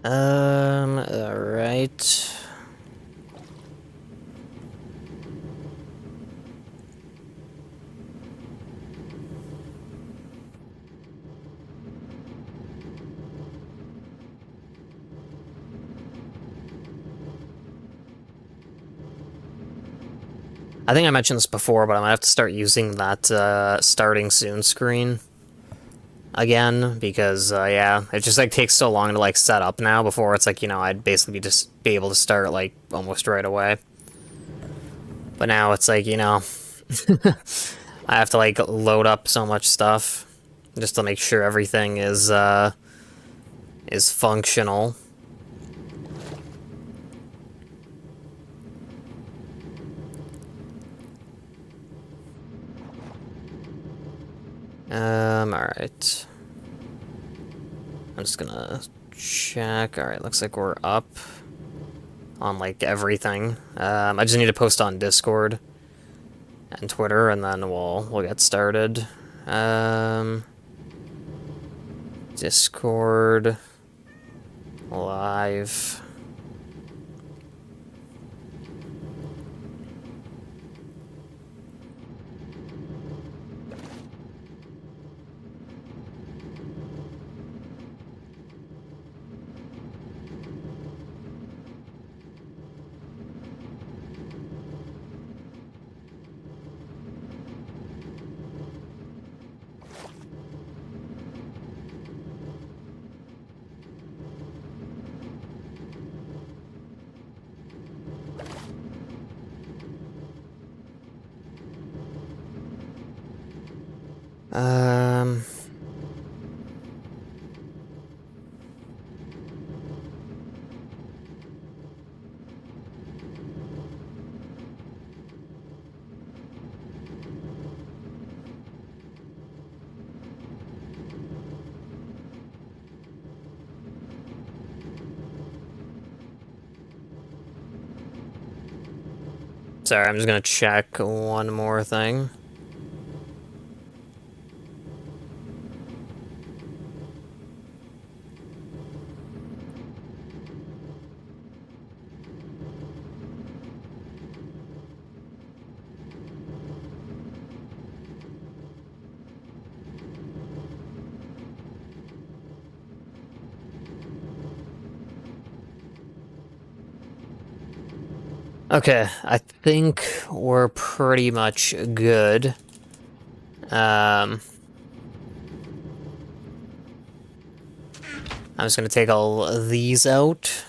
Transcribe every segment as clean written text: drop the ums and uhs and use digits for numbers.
Alright. I think I mentioned this before, but I'm gonna have to start using that starting soon screen again because yeah, it just like takes so long to like set up now. Before it's like, you know, I'd basically just be able to start like almost right away. But now it's like, you know, I have to like load up so much stuff just to make sure everything is functional. Alright. I'm just gonna check. Alright, looks like we're up on, like, everything. I just need to post on Discord and Twitter, and then we'll get started. Discord live. Um... Sorry, I'm just gonna check one more thing. Okay, I think we're pretty much good. I'm just gonna take all of these out.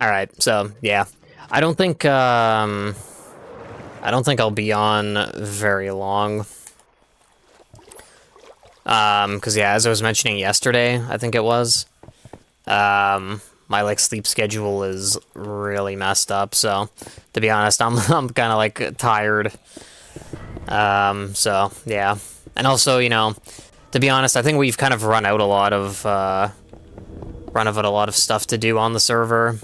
Alright, so, yeah. I don't think I'll be on very long. Because, yeah, as I was mentioning yesterday, I think it was, my, like, sleep schedule is really messed up, so, to be honest, I'm kind of, like, tired. So, yeah. And also, you know, to be honest, I think we've kind of run out a lot of stuff to do on the server.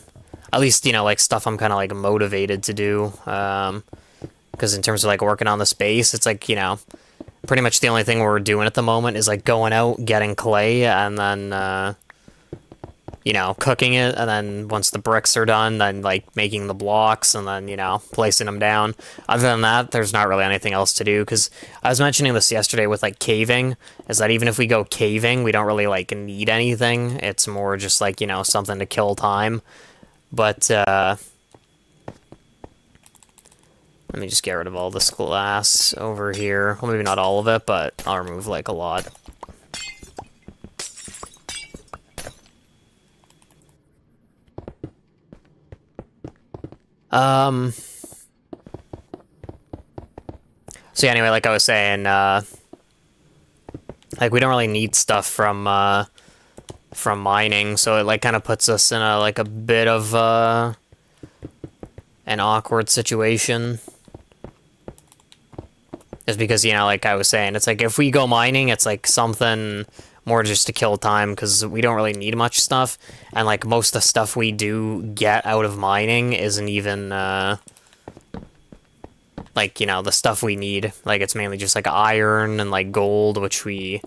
At least, you know, like, stuff I'm kind of, like, motivated to do. Because in terms of, like, working on the space, it's like, you know, pretty much the only thing we're doing at the moment is, like, going out, getting clay, and then, you know, cooking it, and then once the bricks are done, then, like, making the blocks, and then, you know, placing them down. Other than that, there's not really anything else to do, because I was mentioning this yesterday with, like, caving, is that even if we go caving, we don't really, like, need anything. It's more just, like, you know, something to kill time. But, let me just get rid of all this glass over here. Well, maybe not all of it, but I'll remove, like, a lot. So yeah, anyway, like I was saying, like, we don't really need stuff from mining, so it, like, kind of puts us in a, like, a bit of, an awkward situation. Just because, you know, like I was saying, it's like, if we go mining, it's like something more just to kill time, because we don't really need much stuff, and, like, most of the stuff we do get out of mining isn't even, like, you know, the stuff we need. Like, it's mainly just like iron and like gold, which we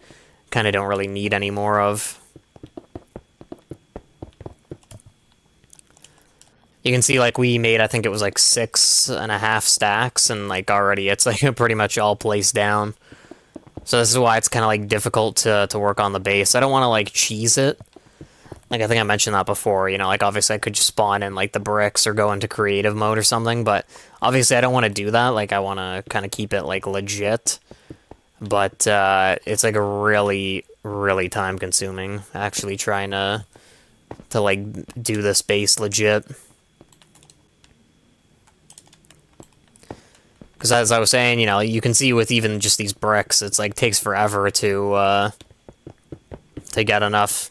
kind of don't really need any more of. You can see, like, we made, I think it was like 6.5 stacks, and like already it's like pretty much all placed down. So this is why it's kind of like difficult to work on the base. I don't want to like cheese it. Like, I think I mentioned that before, you know, like, obviously I could just spawn in, like, the bricks or go into creative mode or something, but obviously I don't want to do that. Like, I want to kind of keep it, like, legit. But, it's, like, really, really time-consuming, actually trying to, like, do this base legit. Because as I was saying, you know, you can see with even just these bricks, it's, like, takes forever to get enough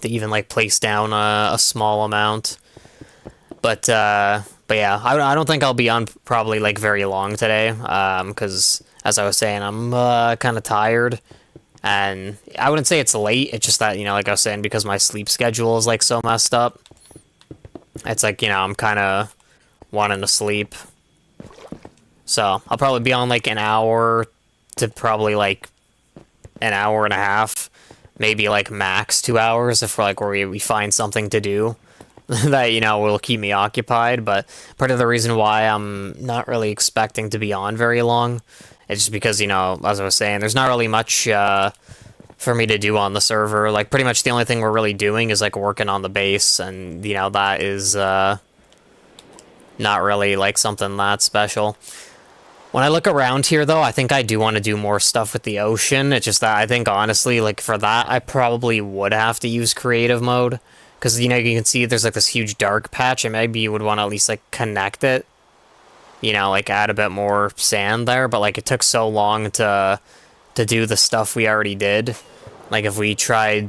to even like place down a small amount. But yeah, I don't think I'll be on probably like very long today, because as I was saying, I'm kind of tired, and I wouldn't say it's late. It's just that, you know, like I was saying, because my sleep schedule is like so messed up. It's like, you know, I'm kind of wanting to sleep. So I'll probably be on like an hour to probably like an hour and a half, maybe like max 2 hours if we're like where we find something to do that, you know, will keep me occupied. But part of the reason why I'm not really expecting to be on very long is just because, you know, as I was saying, there's not really much for me to do on the server. Like, pretty much the only thing we're really doing is like working on the base, and, you know, that is not really like something that special. When I look around here, though, I think I do want to do more stuff with the ocean. It's just that I think, honestly, like, for that, I probably would have to use creative mode. Because, you know, you can see there's, like, this huge dark patch, and maybe you would want to at least, like, connect it. You know, like, add a bit more sand there. But, like, it took so long to do the stuff we already did. Like, if we tried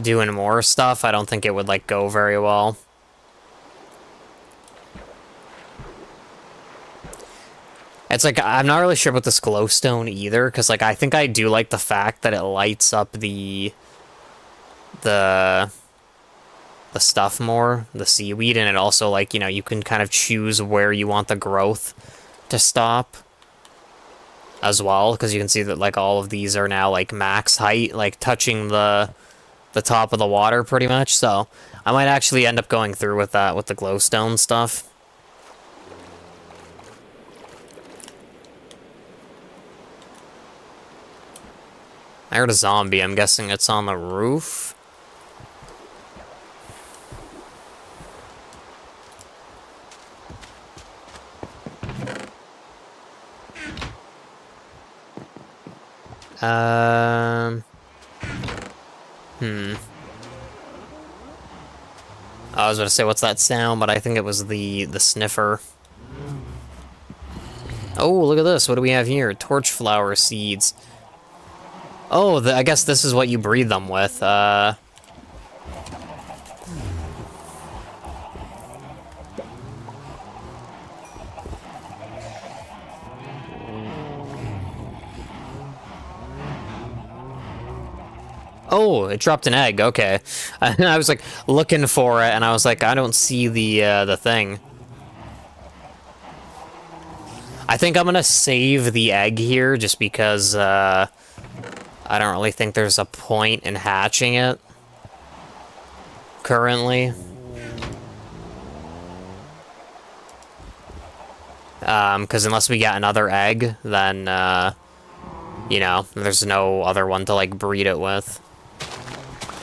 doing more stuff, I don't think it would, like, go very well. It's like, I'm not really sure about this glowstone either, because, like, I think I do like the fact that it lights up the stuff more, the seaweed, and it also, like, you know, you can kind of choose where you want the growth to stop as well, because you can see that, like, all of these are now, like, max height, like, touching the top of the water, pretty much. So I might actually end up going through with that, with the glowstone stuff. I heard a zombie. I'm guessing it's on the roof. I was going to say, what's that sound? But I think it was the sniffer. Oh, look at this. What do we have here? Torch flower seeds. Oh, I guess this is what you breed them with. Oh, it dropped an egg. Okay. I was like looking for it, and I was like, I don't see the thing. I think I'm gonna save the egg here just because I don't really think there's a point in hatching it currently. Because unless we get another egg, then you know, there's no other one to like breed it with.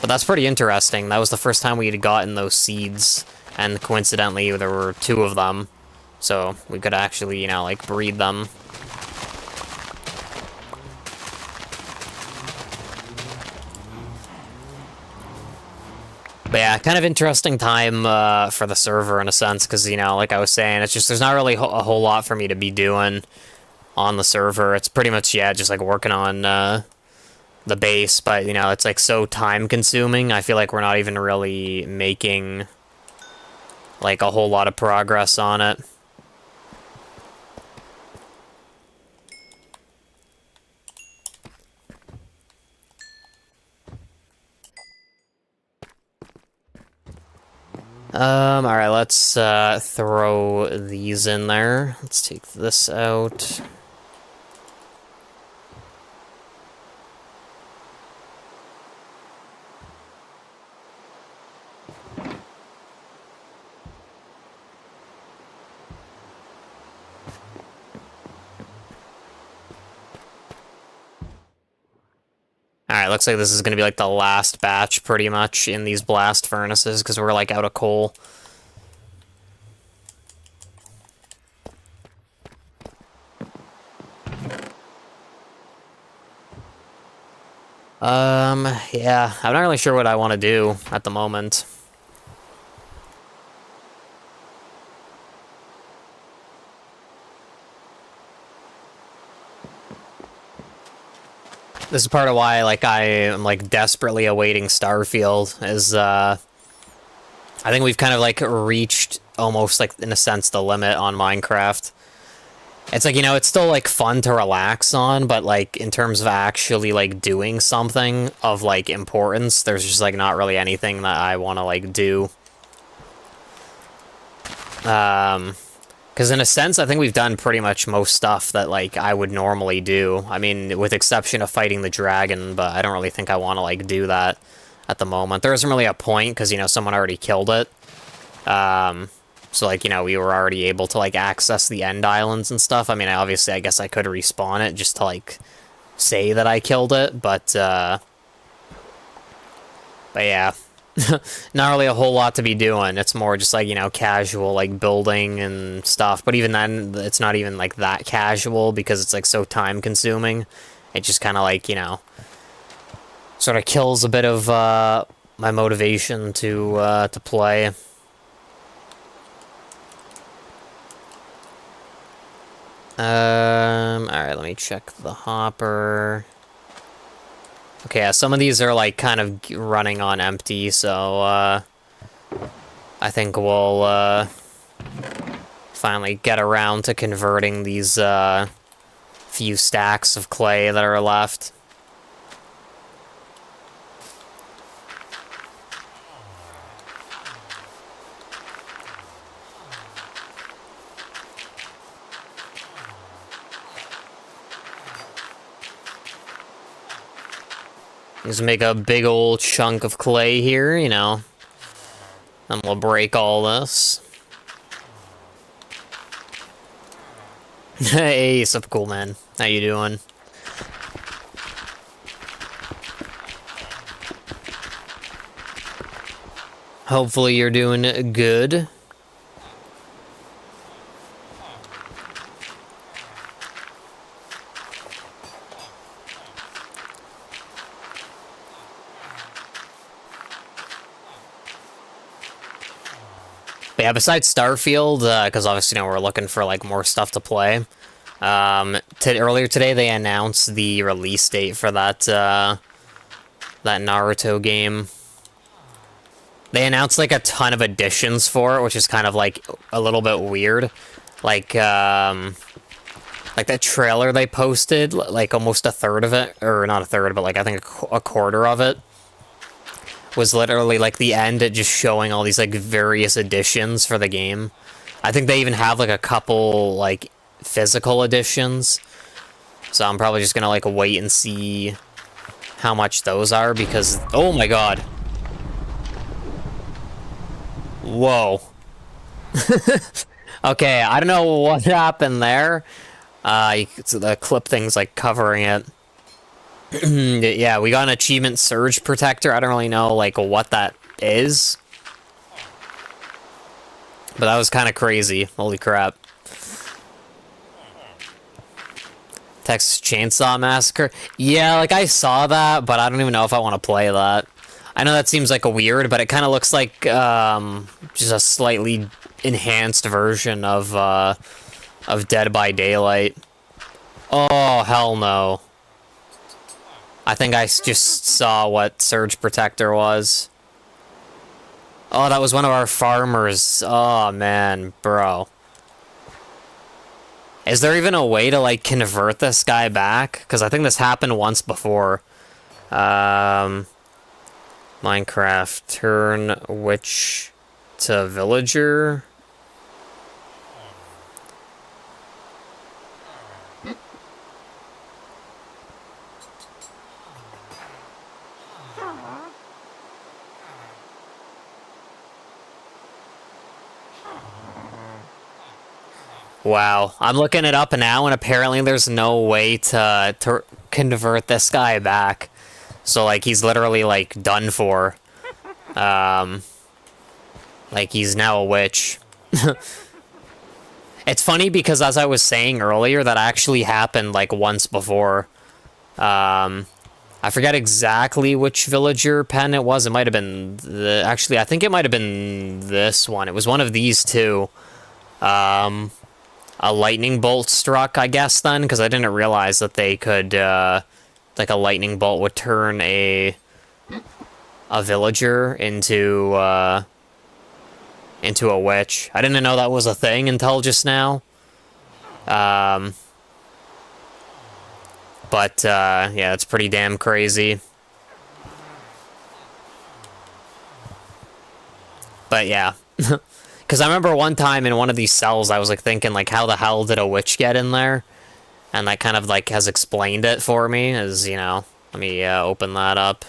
But that's pretty interesting. That was the first time we had gotten those seeds, and coincidentally there were 2 of them. So we could actually, you know, like, breed them. But yeah, kind of interesting time for the server in a sense, because, you know, like I was saying, it's just, there's not really a whole lot for me to be doing on the server. It's pretty much, yeah, just like working on the base, but, you know, it's like so time consuming. I feel like we're not even really making like a whole lot of progress on it. Alright, let's throw these in there. Let's take this out. Alright, looks like this is gonna be like the last batch pretty much in these blast furnaces because we're like out of coal. Yeah, I'm not really sure what I want to do at the moment. This is part of why, like, I am, like, desperately awaiting Starfield, is, I think we've kind of, like, reached almost, like, in a sense, the limit on Minecraft. It's like, you know, it's still, like, fun to relax on, but, like, in terms of actually, like, doing something of, like, importance, there's just, like, not really anything that I want to, like, do. Because in a sense, I think we've done pretty much most stuff that, like, I would normally do. I mean, with exception of fighting the dragon, but I don't really think I want to, like, do that at the moment. There isn't really a point, because, you know, someone already killed it. So, like, you know, we were already able to, like, access the end islands and stuff. I mean, obviously, I guess I could respawn it just to, like, say that I killed it, but yeah. Not really a whole lot to be doing. It's more just like, you know, casual, like, building and stuff. But even then, it's not even, like, that casual because it's, like, so time-consuming. It just kind of, like, you know, sort of kills a bit of my motivation to play. Alright, let me check the hopper. Okay, yeah, some of these are, like, kind of running on empty, so, I think we'll, finally get around to converting these, few stacks of clay that are left. Just make a big old chunk of clay here, you know. And we'll break all this. Hey, sup, cool man. How you doing? Hopefully you're doing good. But yeah, besides Starfield, because obviously, you know, we're looking for, like, more stuff to play. Earlier today, they announced the release date for that, that Naruto game. They announced, like, a ton of additions for it, which is kind of, like, a little bit weird. Like that trailer they posted, like, almost a third of it, or not a third, but, like, I think a quarter of it was literally, like, the end, just showing all these, like, various editions for the game. I think they even have, like, a couple, like, physical editions. So I'm probably just gonna, like, wait and see how much those are, because... Oh my god! Whoa. Okay, I don't know what happened there. The clip thing's, like, covering it. Yeah, we got an achievement Surge Protector. I don't really know, like, what that is. But that was kind of crazy. Holy crap. Texas Chainsaw Massacre. Yeah, like, I saw that, but I don't even know if I want to play that. I know that seems, like, a weird, but it kind of looks like, just a slightly enhanced version of Dead by Daylight. Oh, hell no. I think I just saw what Surge Protector was. Oh, that was one of our farmers. Oh, man, bro. Is there even a way to, like, convert this guy back? Because I think this happened once before. Minecraft, turn which to villager. Wow, I'm looking it up now, and apparently there's no way to convert this guy back. So like he's literally like done for. Like he's now a witch. It's funny because as I was saying earlier, that actually happened like once before. I forget exactly which villager pen it was. It might have been actually, I think it might have been this one. It was one of these two. A lightning bolt struck, I guess, then, because I didn't realize that they could, like, a lightning bolt would turn a villager into a witch. I didn't know that was a thing until just now. But, yeah, it's pretty damn crazy. But, yeah. Because I remember one time in one of these cells, I was, like, thinking, like, how the hell did a witch get in there? And that kind of, like, has explained it for me, as, you know, let me open that up.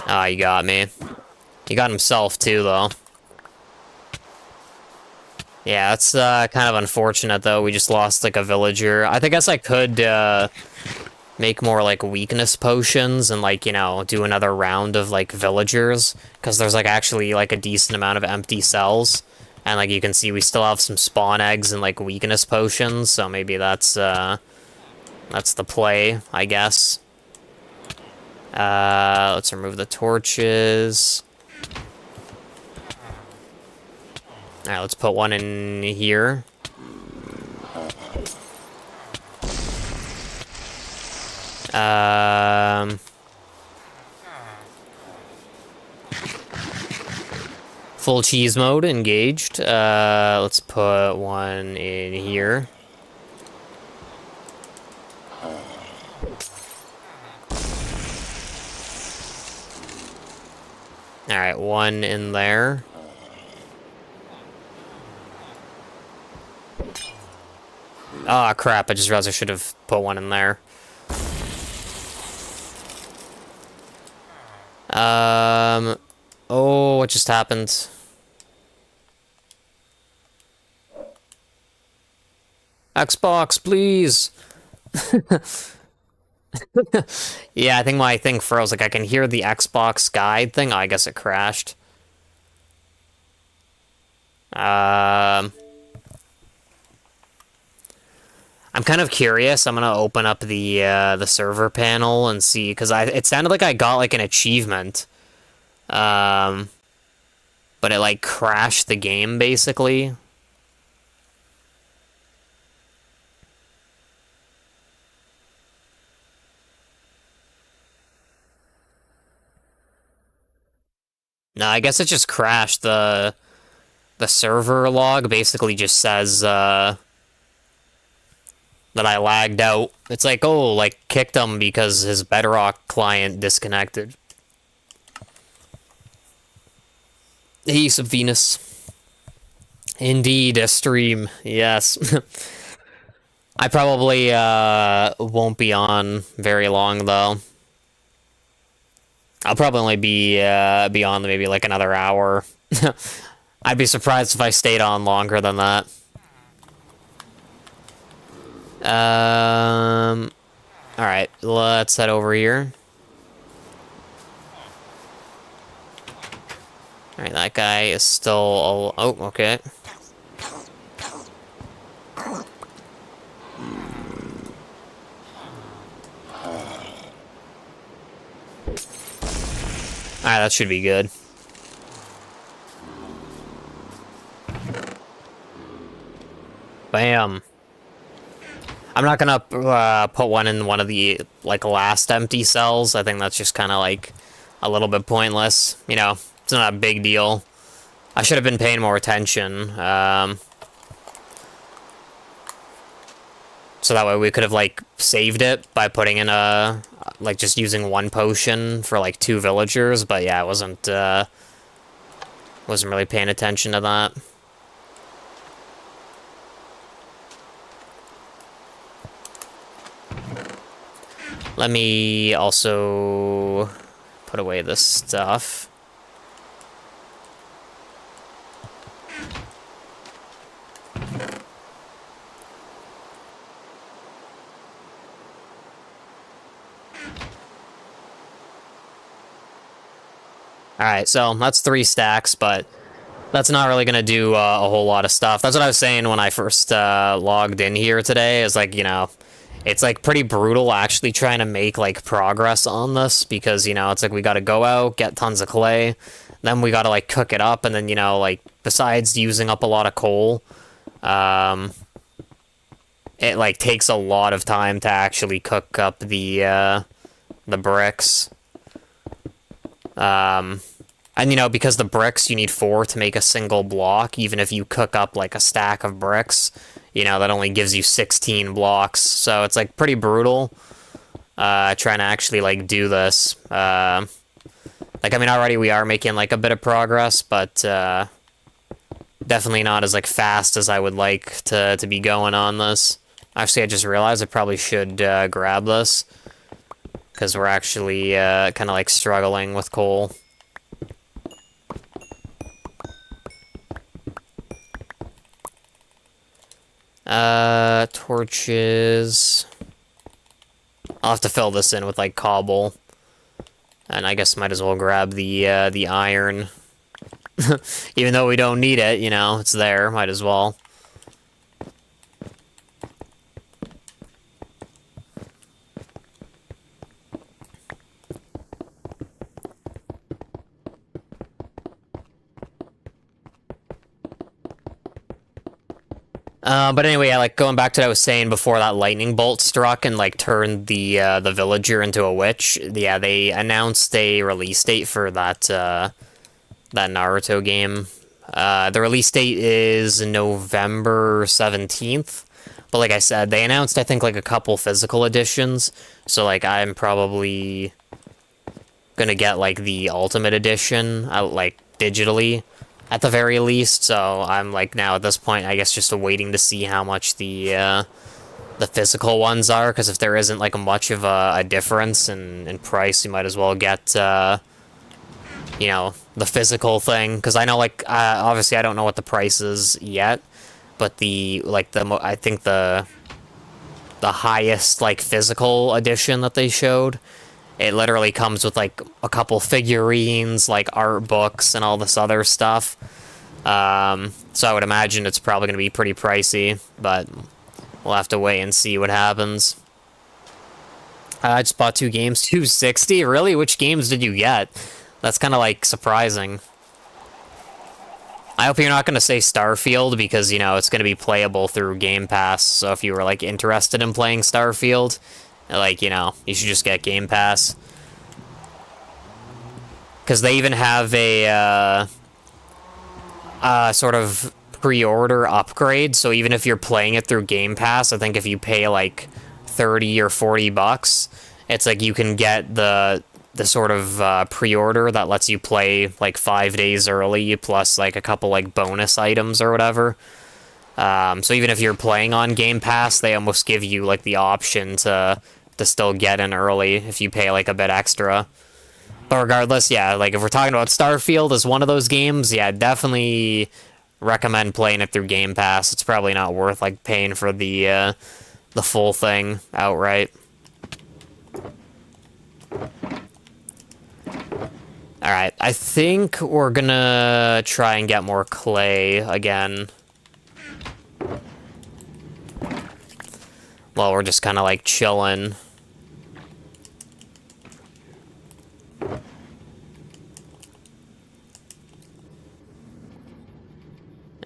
Ah, you got me. He got himself, too, though. Yeah, that's kind of unfortunate, though. We just lost, like, a villager. I guess I could make more, like, weakness potions and, like, you know, do another round of, like, villagers. Because there's, like, actually, like, a decent amount of empty cells. And, like, you can see we still have some spawn eggs and, like, weakness potions. So maybe that's the play, I guess. Let's remove the torches. Alright, let's put one in here. Full cheese mode engaged. Let's put one in here. Alright, one in there. Ah, crap, I just realized I should have put one in there. Oh, what just happened? Xbox, please! Yeah, I think my thing froze. Like, I can hear the Xbox guide thing. Oh, I guess it crashed. I'm kind of curious. I'm gonna open up the server panel and see, because it sounded like I got, like, an achievement. But it, like, crashed the game, basically. No, I guess it just crashed. The server log basically just says that I lagged out. It's like, oh, like, kicked him because his Bedrock client disconnected. Ace of Venus. Indeed, a stream. Yes. I probably won't be on very long, though. I'll probably only be on maybe like another hour. I'd be surprised if I stayed on longer than that. Alright, let's head over here. Alright, that guy is still... Oh, okay. Alright, that should be good. Bam. I'm not gonna put one in one of the, like, last empty cells. I think that's just kind of, like, a little bit pointless. You know, it's not a big deal. I should have been paying more attention. So that way we could have, like, saved it by putting in a, like, just using one potion for, like, 2 villagers. But yeah, I wasn't really paying attention to that. Let me also put away this stuff. Alright, so that's 3 stacks, but that's not really going to do a whole lot of stuff. That's what I was saying when I first logged in here today, is like, you know, it's like pretty brutal actually trying to make like progress on this, because, you know, it's like we got to go out, get tons of clay, then we got to like cook it up, and then, you know, like besides using up a lot of coal, it like takes a lot of time to actually cook up the bricks. And, you know, because the bricks, you need 4 to make a single block, even if you cook up, like, a stack of bricks, you know, that only gives you 16 blocks. So it's, like, pretty brutal, trying to actually, like, do this. Like, I mean, already we are making, like, a bit of progress, but, definitely not as, like, fast as I would like to be going on this. Actually, I just realized I probably should, grab this, because we're actually, kind of, like, struggling with coal. Torches. I'll have to fill this in with, like, cobble. And I guess might as well grab the iron. Even though we don't need it, you know, it's there, might as well. But anyway, yeah, like, going back to what I was saying before that lightning bolt struck and, like, turned the villager into a witch, yeah, they announced a release date for that, that Naruto game. The release date is November 17th, but like I said, they announced, I think, like, a couple physical editions, so, like, I'm probably gonna get, like, the Ultimate Edition, like, digitally, at the very least, so I'm, like, now at this point, I guess just waiting to see how much the physical ones are, because if there isn't, like, much of a difference in price, you might as well get, you know, the physical thing, because I know, like, obviously I don't know what the price is yet, but I think the highest, like, physical edition that they showed, it literally comes with, like, a couple figurines, like, art books, and all this other stuff. So I would imagine it's probably going to be pretty pricey, but we'll have to wait and see what happens. I just bought 2 games, 260? Really? Which games did you get? That's kind of, like, surprising. I hope you're not going to say Starfield, because, you know, it's going to be playable through Game Pass, so if you were, like, interested in playing Starfield, like, you know, you should just get Game Pass. Because they even have a, sort of pre-order upgrade, so even if you're playing it through Game Pass, I think if you pay, like, 30 or 40 bucks, it's like you can get the sort of, pre-order that lets you play, like, 5 days early, plus, like, a couple, like, bonus items or whatever. So even if you're playing on Game Pass, they almost give you, like, the option to still get in early if you pay, like, a bit extra. But regardless, yeah, like, if we're talking about Starfield as one of those games, yeah, definitely recommend playing it through Game Pass. It's probably not worth, like, paying for the full thing outright. Alright, I think we're gonna try and get more clay again. Well, we're just kind of, like, chilling.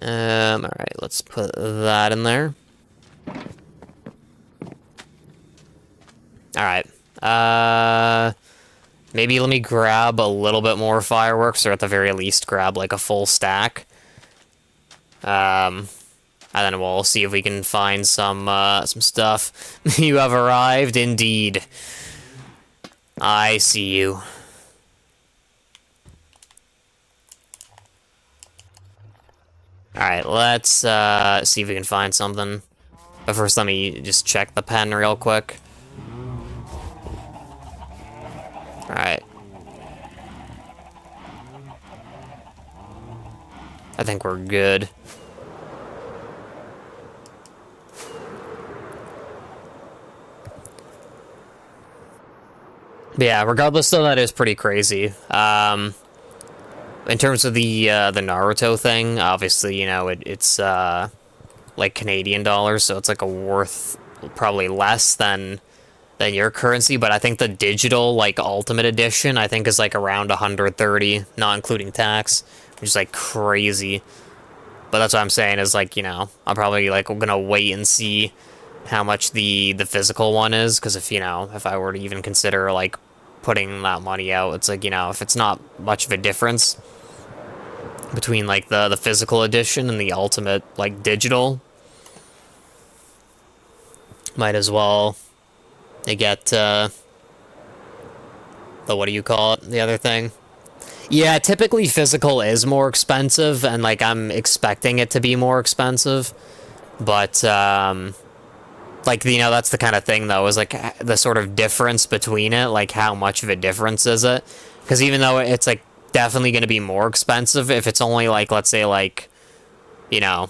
Alright, let's put that in there. Alright, maybe let me grab a little bit more fireworks, or at the very least grab, like, a full stack. And then we'll see if we can find some stuff. You have arrived, indeed. I see you. Alright, let's see if we can find something. But first, let me just check the pen real quick. Alright. I think we're good. But yeah, regardless though, that is pretty crazy. In terms of the Naruto thing, obviously, you know, it's like Canadian dollars, so it's like a worth probably less than your currency, but I think the digital, like, Ultimate Edition, I think is like around 130, not including tax, which is like crazy. But that's what I'm saying is, like, you know, I'm probably like gonna wait and see how much the physical one is, because if, you know, if I were to even consider like putting that money out, it's like, you know, if it's not much of a difference between like the physical edition and the ultimate like digital, might as well get the, what do you call it, the other thing. Yeah, typically physical is more expensive, and like I'm expecting it to be more expensive, but like, you know, that's the kind of thing though, is like the sort of difference between it, like how much of a difference is it? Because even though it's like definitely going to be more expensive, if it's only like, let's say like, you know,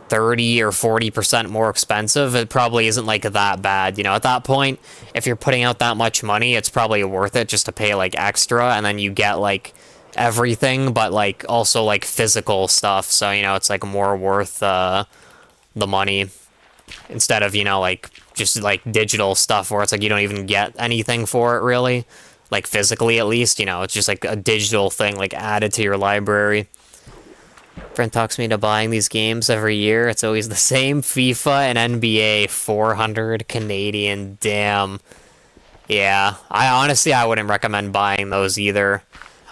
30 or 40% more expensive, it probably isn't like that bad. You know, at that point, if you're putting out that much money, it's probably worth it just to pay like extra, and then you get like everything, but like also like physical stuff. So, you know, it's like more worth the money, instead of, you know, like just like digital stuff where it's like you don't even get anything for it really, like physically at least. You know, it's just like a digital thing like added to your library. Friend talks me into buying these games every year. It's always the same: FIFA and NBA. 400 Canadian. Damn. Yeah, I wouldn't recommend buying those either.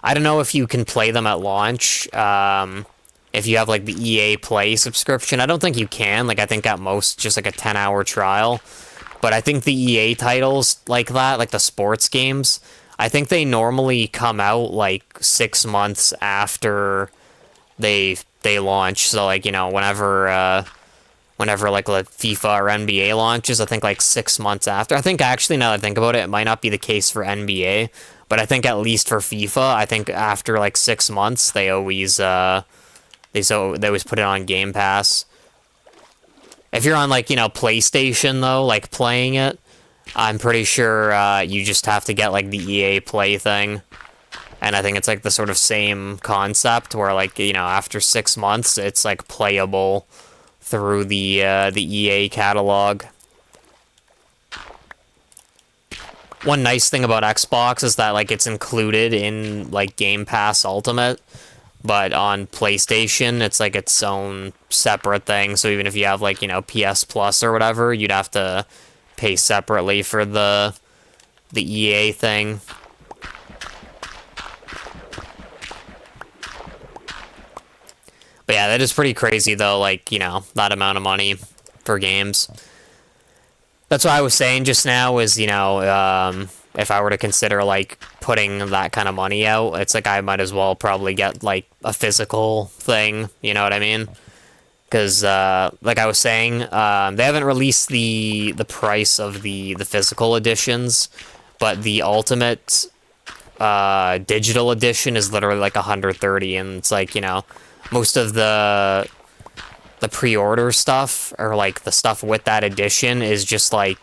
I don't know if you can play them at launch. If you have like the EA Play subscription, I don't think you can. Like, I think at most just like a 10-hour trial. But I think the EA titles like that, like the sports games, I think they normally come out like 6 months after they launch. So like, you know, whenever like FIFA or NBA launches, I think like 6 months after. I think actually, now that I think about it, it might not be the case for NBA, but I think at least for FIFA, I think after like 6 months they always they always put it on Game Pass. If you're on like, you know, PlayStation though, like playing it, I'm pretty sure you just have to get like the EA Play thing. And I think it's like the sort of same concept where, like, you know, after 6 months, it's like playable through the EA catalog. One nice thing about Xbox is that like it's included in like Game Pass Ultimate, but on PlayStation it's like its own separate thing. So even if you have like, you know, PS Plus or whatever, you'd have to pay separately for the EA thing. But yeah, that is pretty crazy though, like, you know, that amount of money for games. That's what I was saying just now is, you know, if I were to consider like putting that kind of money out, it's like I might as well probably get like a physical thing, you know what I mean? Because like I was saying, they haven't released the price of the physical editions, but the ultimate digital edition is literally like 130, and it's like, you know, most of the pre-order stuff, or like the stuff with that edition, is just like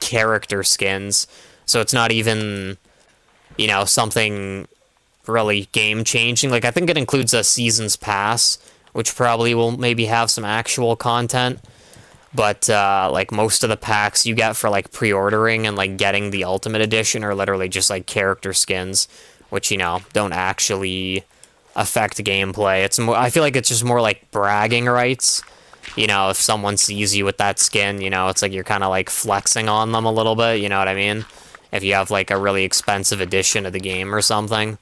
character skins. So it's not even, you know, something really game-changing. Like, I think it includes a Seasons Pass, which probably will maybe have some actual content. But like most of the packs you get for like pre-ordering and like getting the Ultimate Edition are literally just like character skins, which, you know, don't actually affect gameplay. It's more, I feel like it's just more like bragging rights. You know, if someone sees you with that skin, you know, it's like you're kind of like flexing on them a little bit, you know what I mean? If you have like a really expensive edition of the game or something.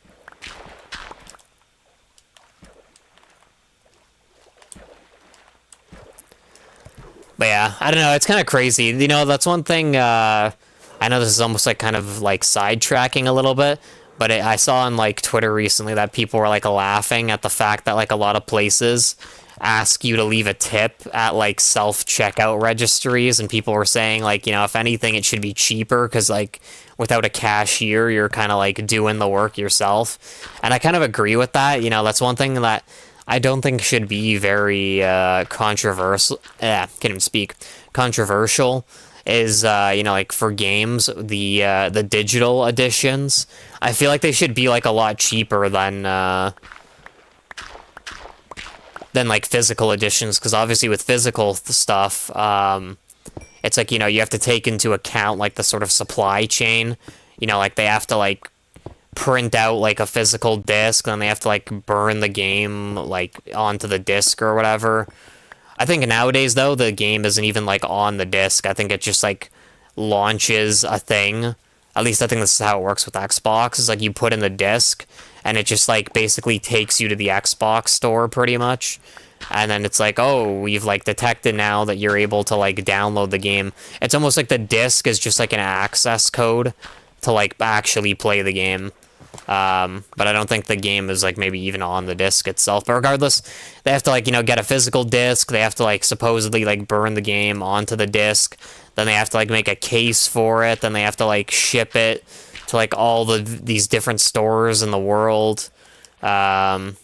But yeah, I don't know. It's kind of crazy. You know, that's one thing. I know this is almost like kind of like sidetracking a little bit, but I saw on like Twitter recently that people were like laughing at the fact that like a lot of places ask you to leave a tip at like self checkout registries, and people were saying like, you know, if anything, it should be cheaper because like without a cashier, you're kind of like doing the work yourself. And I kind of agree with that. You know, that's one thing that I don't think should be very controversial. Can't even speak. Controversial is you know, like for games, the digital editions. I feel like they should be like a lot cheaper than like physical editions, because obviously with physical stuff, it's like, you know, you have to take into account like the sort of supply chain. You know, like they have to like print out like a physical disc, and they have to like burn the game like onto the disc or whatever. I think nowadays though the game isn't even like on the disc. I think it just like launches a thing. At least I think this is how it works with Xbox. Is like you put in the disc and it just like basically takes you to the Xbox store pretty much. And then it's like, oh, we've like detected now that you're able to like download the game. It's almost like the disc is just like an access code to like actually play the game. But I don't think the game is like maybe even on the disc itself. But regardless, they have to like, you know, get a physical disc. They have to like supposedly like burn the game onto the disc. Then they have to like make a case for it. Then they have to like ship it to like all these different stores in the world. And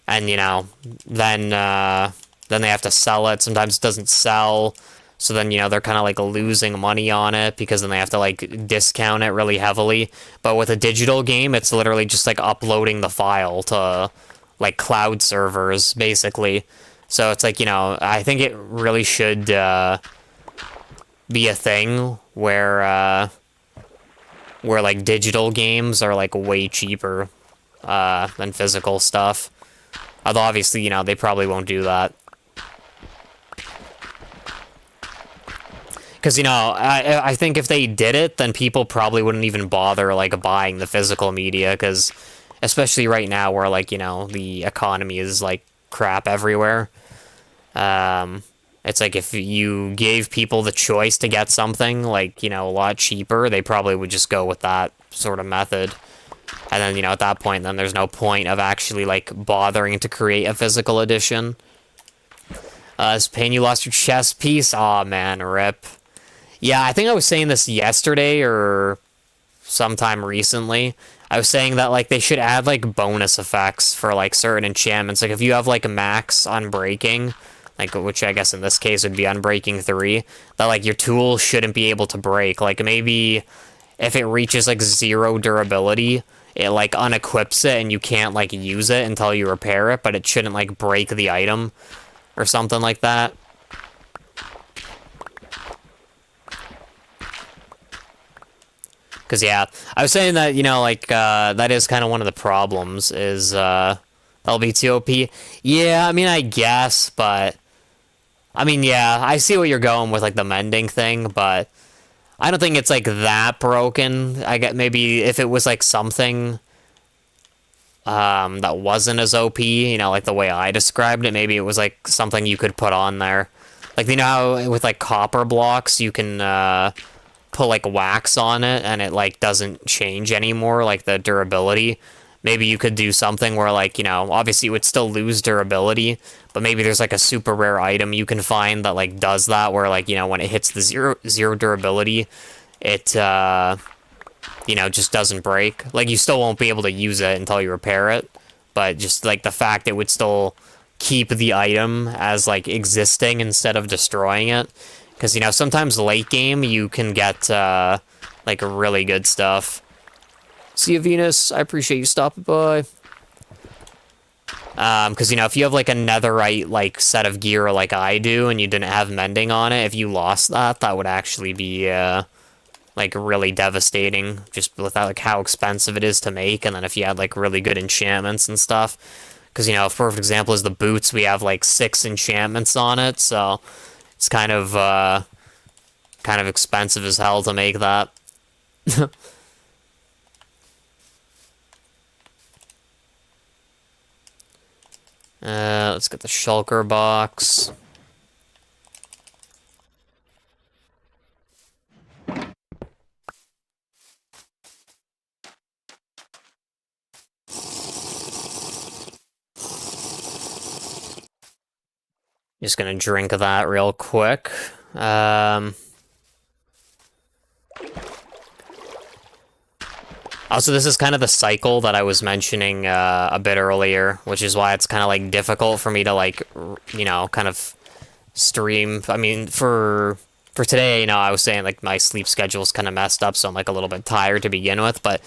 you know, then they have to sell it. Sometimes it doesn't sell. So then, you know, they're kind of like losing money on it because then they have to like discount it really heavily. But with a digital game, it's literally just like uploading the file to like cloud servers, basically. So it's like, you know, I think it really should be a thing where like digital games are like way cheaper than physical stuff. Although obviously, you know, they probably won't do that. Because, you know, I think if they did it, then people probably wouldn't even bother, like, buying the physical media, because especially right now where, like, you know, the economy is, like, crap everywhere. It's like if you gave people the choice to get something, like, you know, a lot cheaper, they probably would just go with that sort of method. And then, you know, at that point, then there's no point of actually, like, bothering to create a physical edition. It's pain you lost your chess piece? Aw, man, rip. Yeah, I think I was saying this yesterday or sometime recently. I was saying that like they should add like bonus effects for like certain enchantments. Like if you have like a max unbreaking, like which I guess in this case would be unbreaking 3, that like your tool shouldn't be able to break. Like maybe if it reaches like 0 durability, it like unequips it and you can't like use it until you repair it, but it shouldn't like break the item or something like that. Because, yeah, I was saying that, you know, like, that is kind of one of the problems, is, LB2OP. Yeah, I mean, I guess, but, I mean, yeah, I see what you're going with, like, the mending thing, but I don't think it's, like, that broken. I get maybe if it was, like, something, that wasn't as OP, you know, like the way I described it, maybe it was, like, something you could put on there. Like, you know how with, like, copper blocks, you can, put like wax on it and it like doesn't change anymore, like the durability. Maybe you could do something where like, you know, obviously it would still lose durability, but maybe there's like a super rare item you can find that like does that, where like, you know, when it hits the zero durability, it you know, just doesn't break. Like you still won't be able to use it until you repair it, but just like the fact it would still keep the item as like existing instead of destroying it. Because, you know, sometimes late game you can get, like, really good stuff. See you, Venus. I appreciate you stopping by. Because, you know, if you have, like, a netherite, like, set of gear like I do, and you didn't have mending on it, if you lost that, that would actually be, like, really devastating. Just with, like, how expensive it is to make, and then if you had, like, really good enchantments and stuff. Because, you know, a perfect example is the boots. We have, like, 6 enchantments on it, so it's kind of expensive as hell to make that. Let's get the shulker box. Just gonna drink that real quick. Also, this is kind of the cycle that I was mentioning a bit earlier, which is why it's kind of like difficult for me to like, kind of stream. I mean, for today, I was saying like my sleep schedule is kind of messed up, so I'm like a little bit tired to begin with. But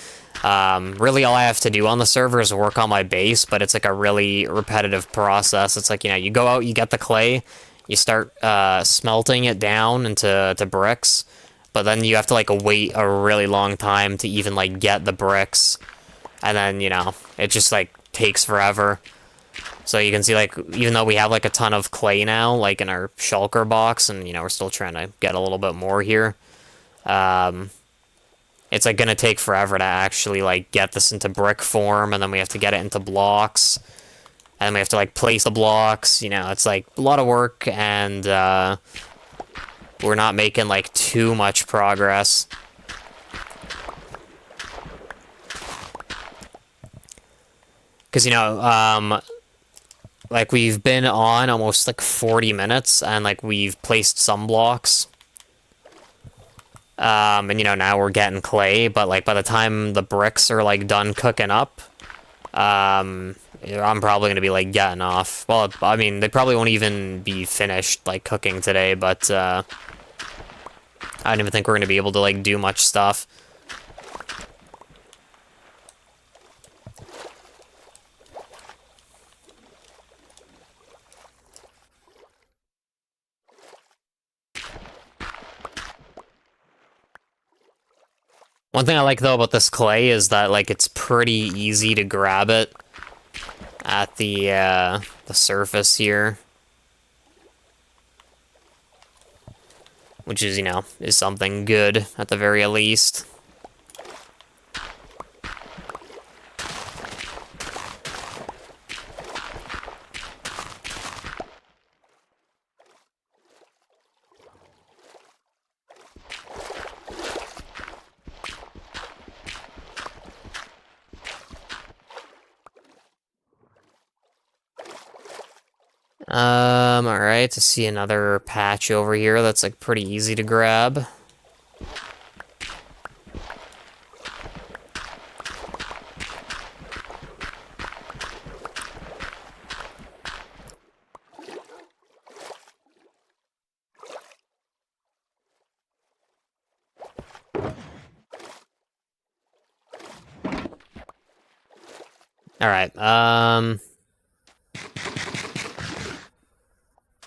really, all I have to do on the server is work on my base, but it's like a really repetitive process. It's like you go out, you get the clay, you start smelting it down into bricks. But then you have to like wait a really long time to even like get the bricks. And then, it just like takes forever. So you can see like, even though we have like a ton of clay now, like in our shulker box, and we're still trying to get a little bit more here. It's like gonna take forever to actually like get this into brick form, and then we have to get it into blocks. And then we have to like place the blocks, it's like a lot of work, and we're not making like too much progress. Because, like we've been on almost like 40 minutes and like we've placed some blocks. And now we're getting clay, but like by the time the bricks are like done cooking up, I'm probably gonna be like getting off. Well, I mean, they probably won't even be finished like cooking today, but I don't even think we're going to be able to, like, do much stuff. One thing I like, though, about this clay is that, like, it's pretty easy to grab it at the surface here. Which is, is something good, at the very least. Alright, to see another patch over here that's, like, pretty easy to grab. Alright,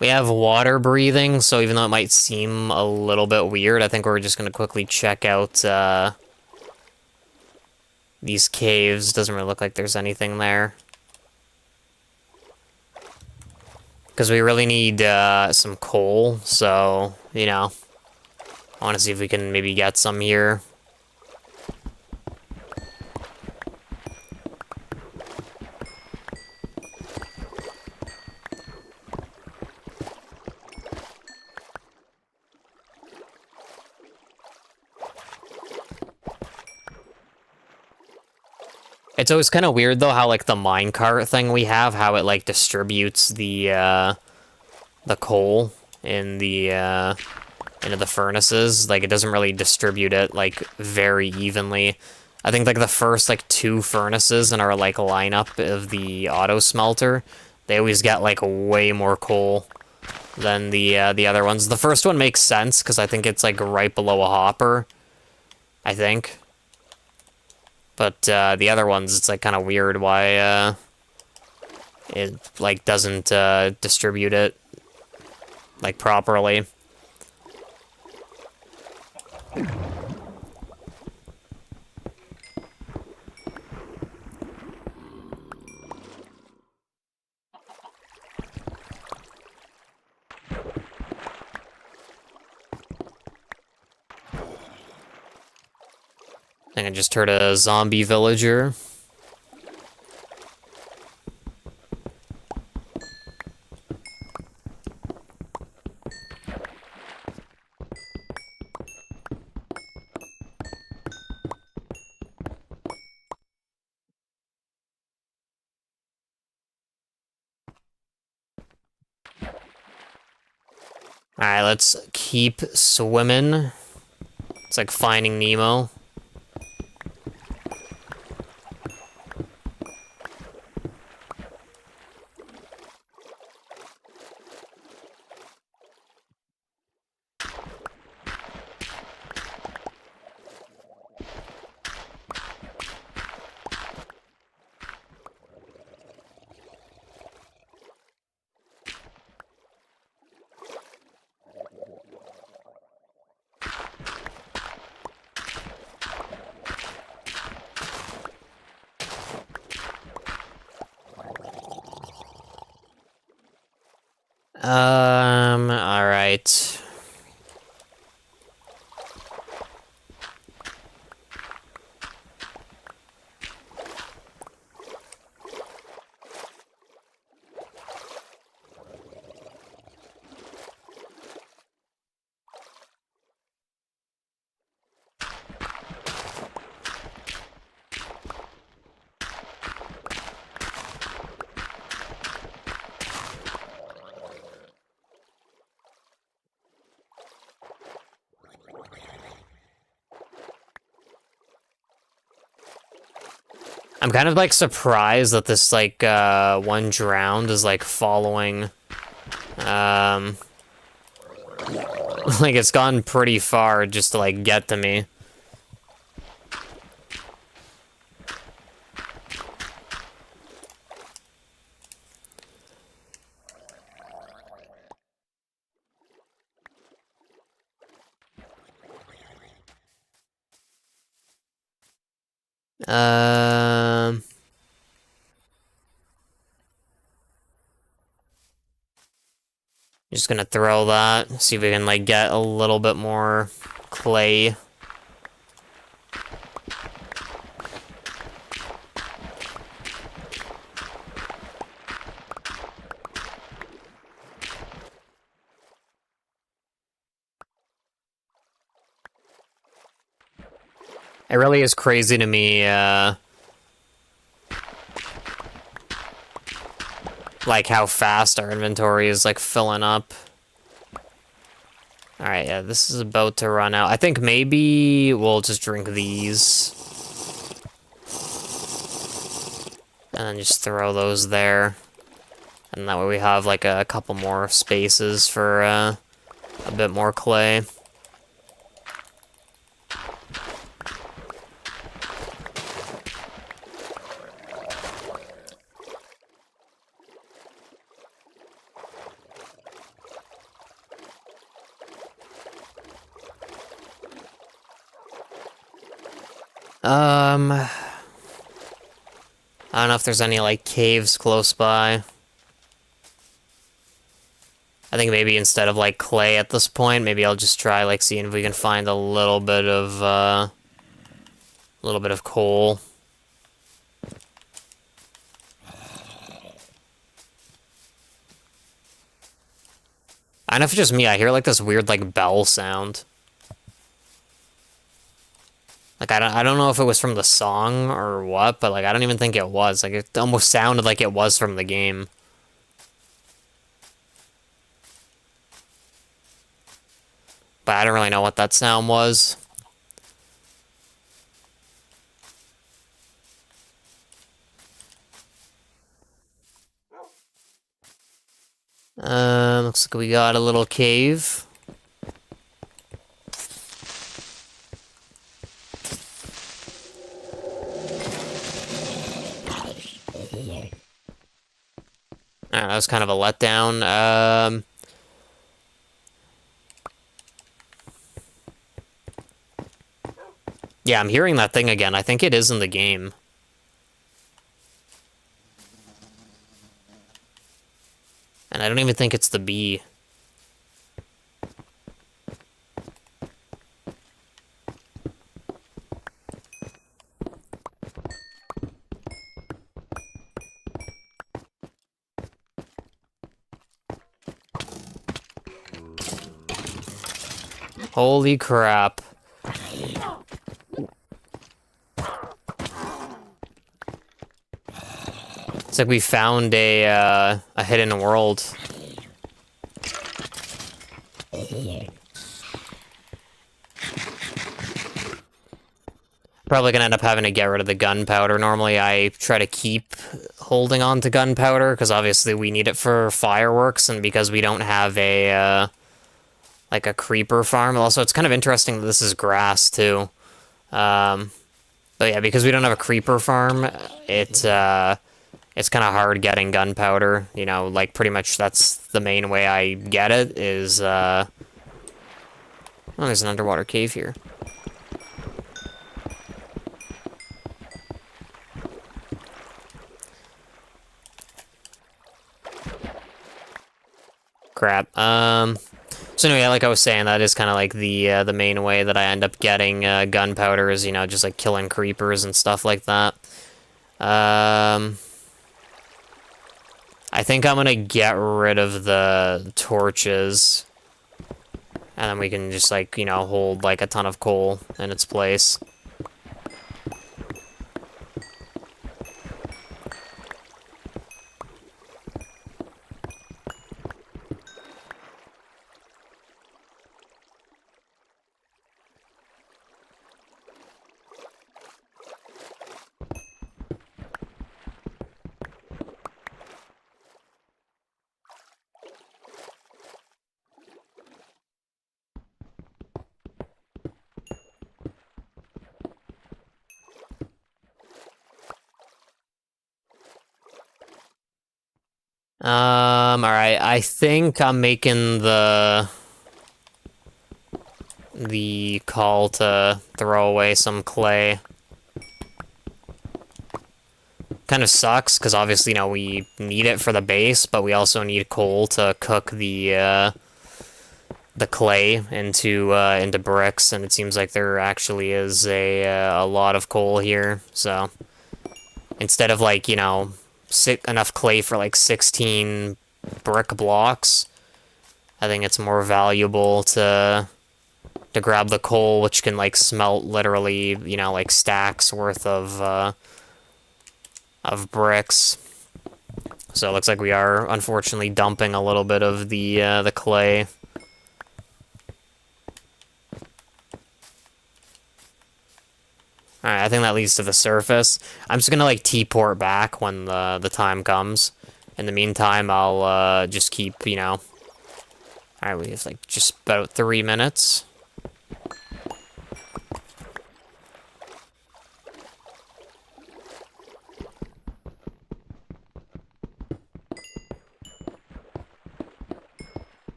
we have water breathing, so even though it might seem a little bit weird, I think we're just gonna quickly check out, these caves. Doesn't really look like there's anything there. Because we really need, some coal, so, I want to see if we can maybe get some here. It's always kind of weird, though, how, like, the minecart thing we have, how it, like, distributes the coal in the, into the furnaces. Like, it doesn't really distribute it, like, very evenly. I think, like, the first, like, 2 furnaces in our, like, lineup of the auto smelter, they always get, like, way more coal than the other ones. The first one makes sense, because I think it's, like, right below a hopper, I think. But the other ones, it's like kind of weird why it like doesn't distribute it like properly. I think I just heard a zombie villager. Alright, let's keep swimming. It's like Finding Nemo. Alright. I'm kind of like surprised that this like one drowned is like following like it's gone pretty far just to like get to me. Um Just gonna throw that, see if we can like get a little bit more clay. It really is crazy to me, like how fast our inventory is like filling up. Alright, yeah, this is about to run out. I think maybe we'll just drink these. And then just throw those there. And that way we have like a couple more spaces for a bit more clay. I don't know if there's any, like, caves close by. I think maybe instead of, like, clay at this point, maybe I'll just try, like, seeing if we can find a little bit of coal. I don't know if it's just me, I hear, like, this weird, like, bell sound. Like, I don't know if it was from the song or what, but, like, I don't even think it was. Like, it almost sounded like it was from the game. But I don't really know what that sound was. Looks like we got a little cave. That was kind of a letdown. Yeah, I'm hearing that thing again. I think it is in the game. And I don't even think it's the bee. Holy crap. It's like we found a hidden world. Probably gonna end up having to get rid of the gunpowder. Normally I try to keep holding on to gunpowder, because obviously we need it for fireworks, and because we don't have a, like a creeper farm. Also, it's kind of interesting that this is grass, too. But yeah, because we don't have a creeper farm, it's kind of hard getting gunpowder. You know, like, pretty much that's the main way I get it, is, oh, there's an underwater cave here. Crap. So anyway, like I was saying, that is kind of like the main way that I end up getting gunpowder is, you know, just like killing creepers and stuff like that. I think I'm gonna get rid of the torches, and then we can just, like, you know, hold like a ton of coal in its place. Alright, I think I'm making the call to throw away some clay. Kind of sucks, because obviously, you know, we need it for the base, but we also need coal to cook the clay into bricks, and it seems like there actually is a lot of coal here, so instead of, like, you know, enough clay for like 16 brick blocks, I think it's more valuable to grab the coal, which can like smelt literally, you know, like stacks worth of bricks. So it looks like we are unfortunately dumping a little bit of the clay. Alright, I think that leads to the surface. I'm just gonna, like, T-port back when the time comes. In the meantime, I'll, just keep, you know... Alright, we have, like, just about 3 minutes.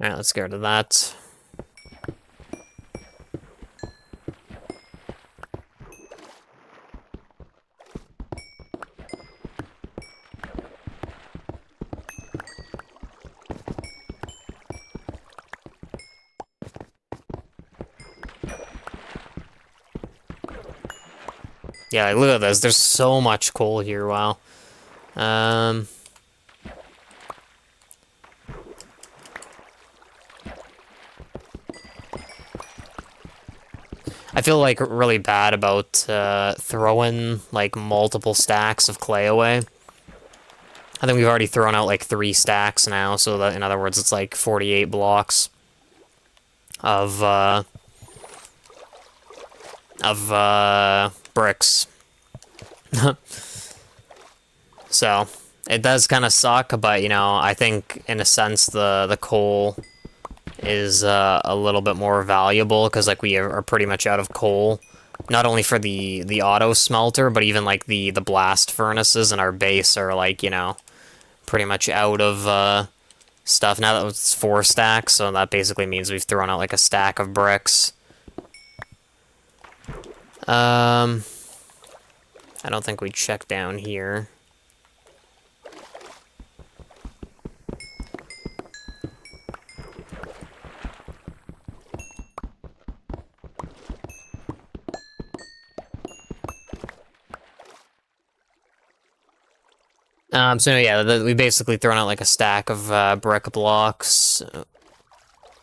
Alright, let's get rid of that. Yeah, like, look at this. There's so much coal here, wow. I feel like really bad about throwing like multiple stacks of clay away. I think we've already thrown out like 3 stacks now, so that, in other words, it's like 48 blocks of bricks. So it does kind of suck, but you know, I think in a sense the coal is a little bit more valuable, because like we are pretty much out of coal, not only for the auto smelter, but even like the blast furnaces in our base are, like, you know, pretty much out of stuff. Now that it's 4 stacks, so that basically means we've thrown out like a stack of bricks. I don't think we check down here. So yeah, we basically thrown out like a stack of brick blocks,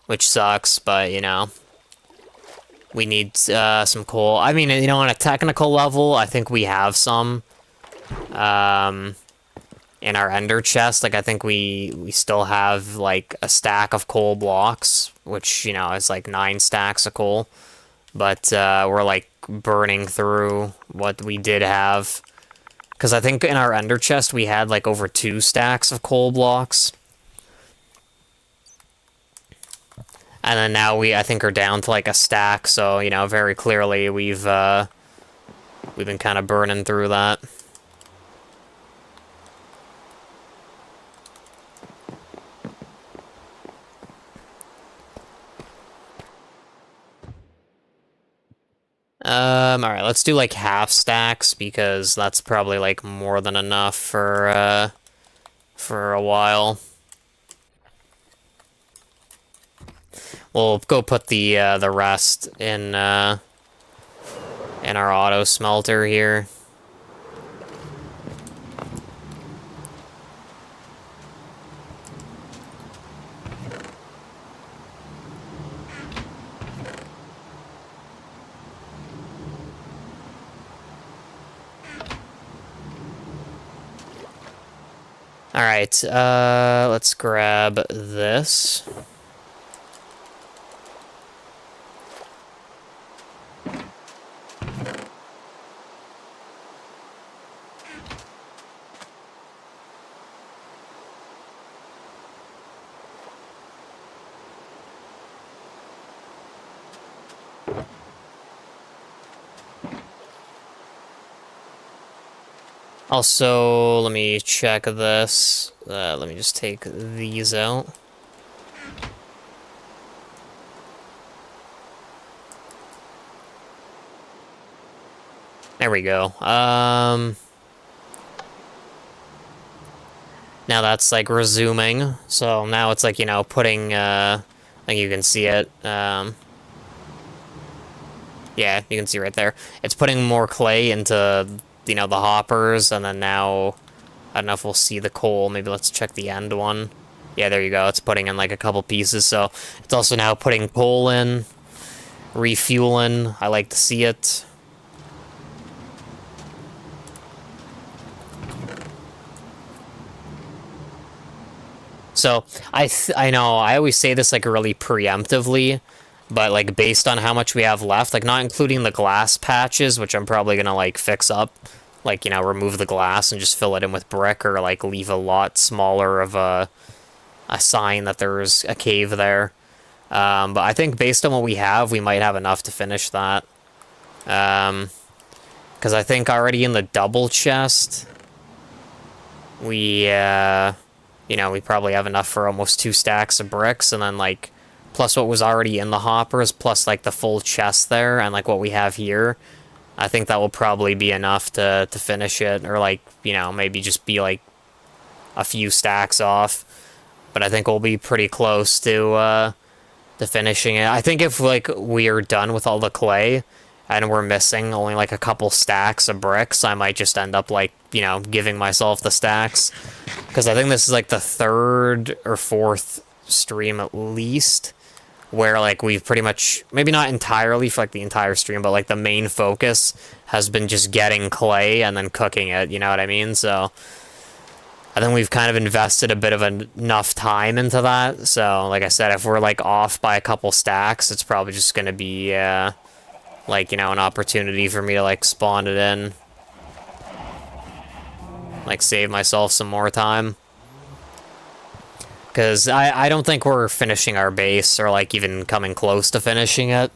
which sucks, but you know, We need some coal. I mean, you know, on a technical level, I think we have some in our ender chest. Like, I think we still have, like, a stack of coal blocks, which, you know, is like 9 stacks of coal. But we're, like, burning through what we did have. Because I think in our ender chest, we had, like, over 2 stacks of coal blocks. And then now I think, are down to, like, a stack, so, you know, very clearly we've been kind of burning through that. Alright, let's do, like, half stacks, because that's probably, like, more than enough for a while. We'll go put the rest in our auto smelter here. Alright, let's grab this. Also, let me check this. Let me just take these out. There we go. Now that's, like, resuming. So now it's, like, you know, putting, I think you can see it. Yeah, you can see right there. It's putting more clay into, you know, the hoppers, and then now, I don't know if we'll see the coal. Maybe let's check the end one. Yeah, there you go. It's putting in, like, a couple pieces, so it's also now putting coal in, refueling. I like to see it. So, I know, I always say this, like, really preemptively, but, like, based on how much we have left, like, not including the glass patches, which I'm probably gonna, like, fix up, like, you know, remove the glass and just fill it in with brick, or, like, leave a lot smaller of a sign that there's a cave there. But I think based on what we have, we might have enough to finish that. Because I think already in the double chest, we, you know, we probably have enough for almost 2 stacks of bricks, and then, like, plus what was already in the hoppers, plus, like, the full chest there, and, like, what we have here, I think that will probably be enough to finish it, or, like, you know, maybe just be, like, a few stacks off. But I think we'll be pretty close to finishing it. I think if, like, we are done with all the clay, and we're missing only, like, a couple stacks of bricks, I might just end up, like, you know, giving myself the stacks. Because I think this is, like, the 3rd or 4th stream at least, where, like, we've pretty much, maybe not entirely for, like, the entire stream, but, like, the main focus has been just getting clay and then cooking it, you know what I mean? So I think we've kind of invested a bit of enough time into that. So, like I said, if we're, like, off by a couple stacks, it's probably just going to be, like, you know, an opportunity for me to, like, spawn it in. Like, save myself some more time. Because I don't think we're finishing our base, or, like, even coming close to finishing it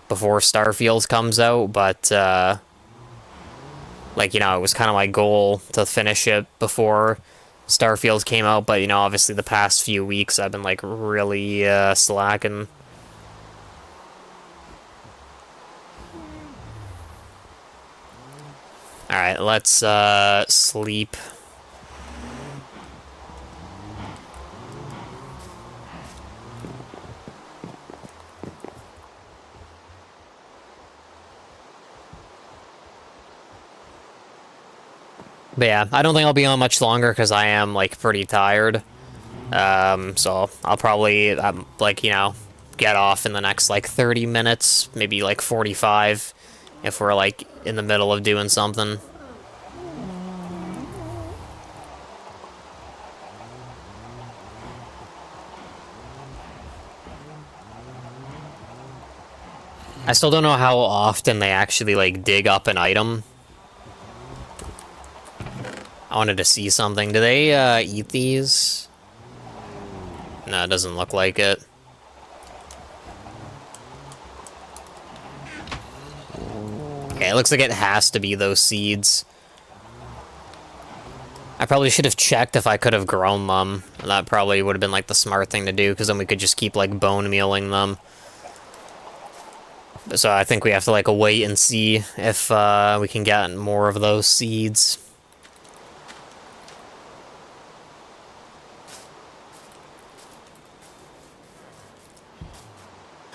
before Starfield comes out, but, like, you know, it was kind of my goal to finish it before Starfield came out, but, you know, obviously the past few weeks I've been, like, really, slacking. Alright, let's, sleep. But yeah, I don't think I'll be on much longer, because I am, like, pretty tired. So I'll probably, like, you know, get off in the next, like, 30 minutes, maybe, like, 45, if we're, like, in the middle of doing something. I still don't know how often they actually, like, dig up an item. I wanted to see something. Do they, eat these? No, it doesn't look like it. Okay, it looks like it has to be those seeds. I probably should have checked if I could have grown them. That probably would have been, like, the smart thing to do, because then we could just keep, like, bone mealing them. So I think we have to, like, wait and see if, we can get more of those seeds.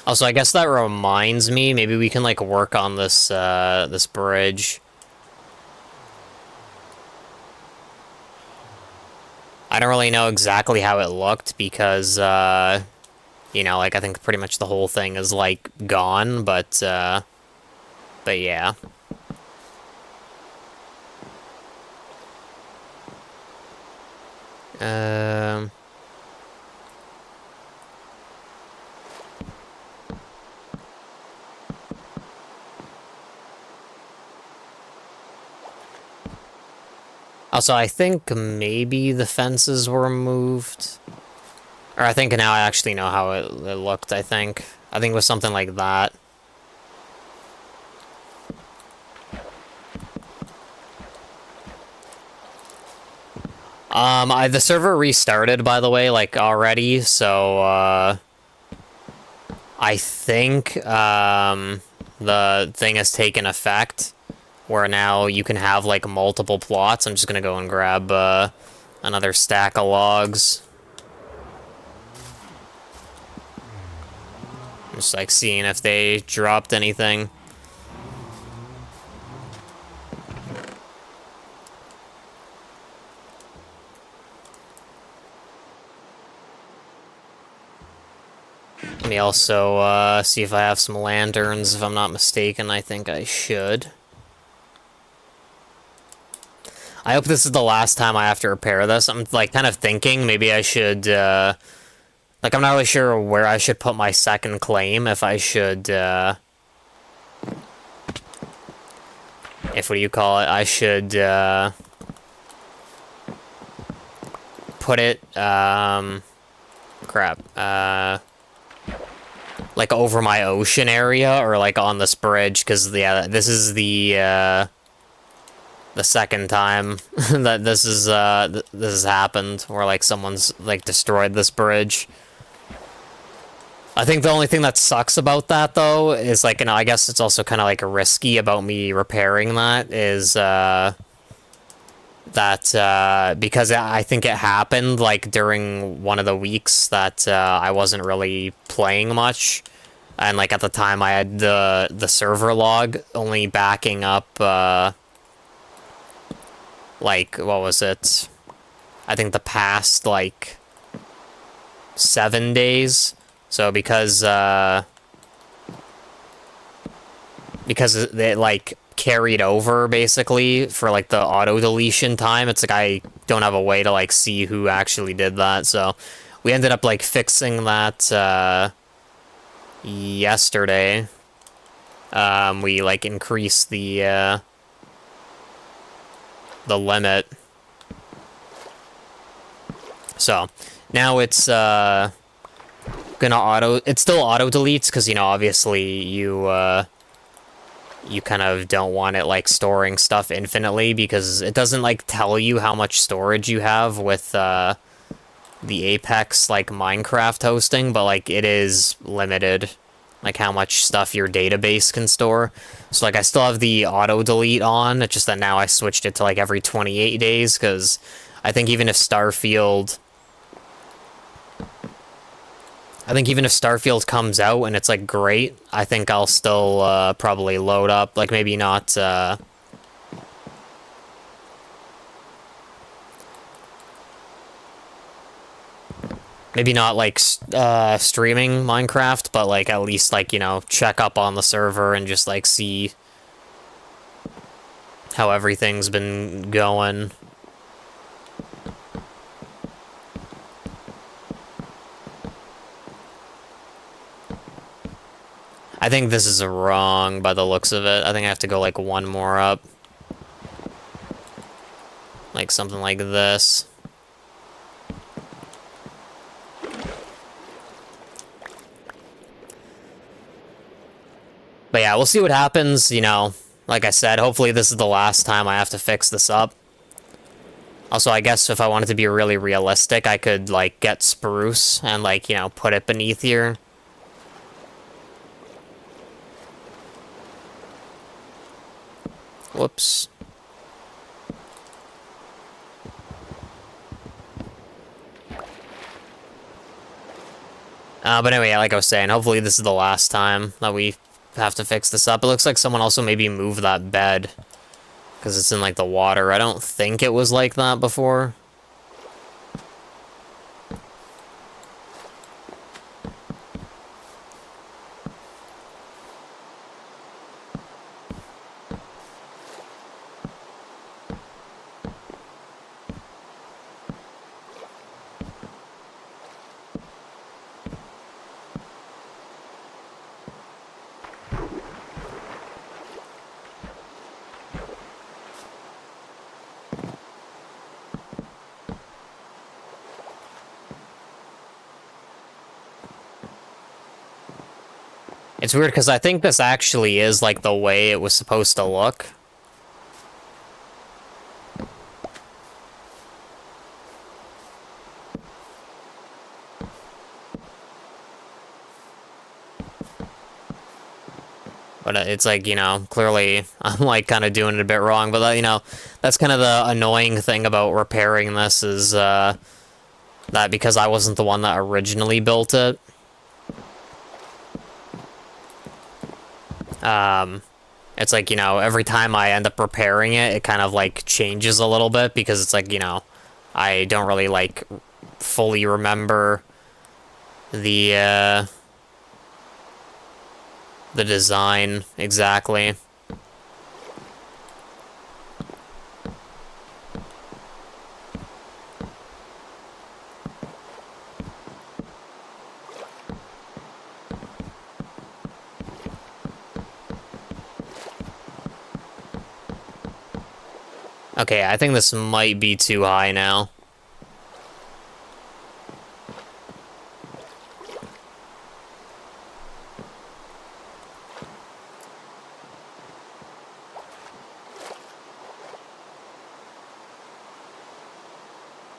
Also, I guess that reminds me, maybe we can, like, work on this, this bridge. I don't really know exactly how it looked because, you know, like, I think pretty much the whole thing is, like, gone, but yeah. Um... Also, I think maybe the fences were moved. Or I think now I actually know how it looked, I think. I think it was something like that. The server restarted, by the way, like, already, so, I think, the thing has taken effect, where now you can have, like, multiple plots. I'm just gonna go and grab, another stack of logs. Just, like, seeing if they dropped anything. Let me also, see if I have some lanterns. If I'm not mistaken, I think I should. I hope this is the last time I have to repair this. I'm, like, kind of thinking maybe I should, like, I'm not really sure where I should put my second claim, if I should, if, what do you call it? I should, put it, crap, like, over my ocean area, or, like, on this bridge, because, yeah, this is the second time that this is, this has happened, where, like, someone's, like, destroyed this bridge. I think the only thing that sucks about that, though, is, like, you know, I guess it's also kind of, like, risky about me repairing that, is, that, because I think it happened, like, during one of the weeks that, I wasn't really playing much, and, like, at the time I had the server log only backing up, like, what was it? I think the past, like, 7 days. So because it, like, carried over, basically, for, like, the auto-deletion time, it's like I don't have a way to, like, see who actually did that, so we ended up, like, fixing that, yesterday. We, like, increased the limit. So, now it's, gonna it still auto-deletes, because, you know, obviously you kind of don't want it, like, storing stuff infinitely, because it doesn't, like, tell you how much storage you have with, the Apex, like, Minecraft hosting, but, like, it is limited, like, how much stuff your database can store. So, like, I still have the auto-delete on, it's just that now I switched it to, like, every 28 days, because I think even if Starfield comes out and it's, like, great, I think I'll still, probably load up, like, maybe not, maybe not like streaming Minecraft, but like at least like, you know, check up on the server and just like see how everything's been going. I think this is wrong by the looks of it. I think I have to go like one more up. Like something like this. But yeah, we'll see what happens, you know. Like I said, hopefully this is the last time I have to fix this up. Also, I guess if I wanted to be really realistic, I could, like, get spruce and, like, you know, put it beneath here. Whoops. But anyway, like I was saying, hopefully this is the last time that we have to fix this up. It looks like someone also maybe moved that bed because it's in, like, the water. I don't think it was like that before. It's weird because I think this actually is like the way it was supposed to look. But it's like, you know, clearly I'm like kind of doing it a bit wrong. But, you know, that's kind of the annoying thing about repairing this is that because I wasn't the one that originally built it. It's like, you know, every time I end up repairing it, it kind of like changes a little bit because it's like, you know, I don't really like fully remember the design exactly. Okay, I think this might be too high now.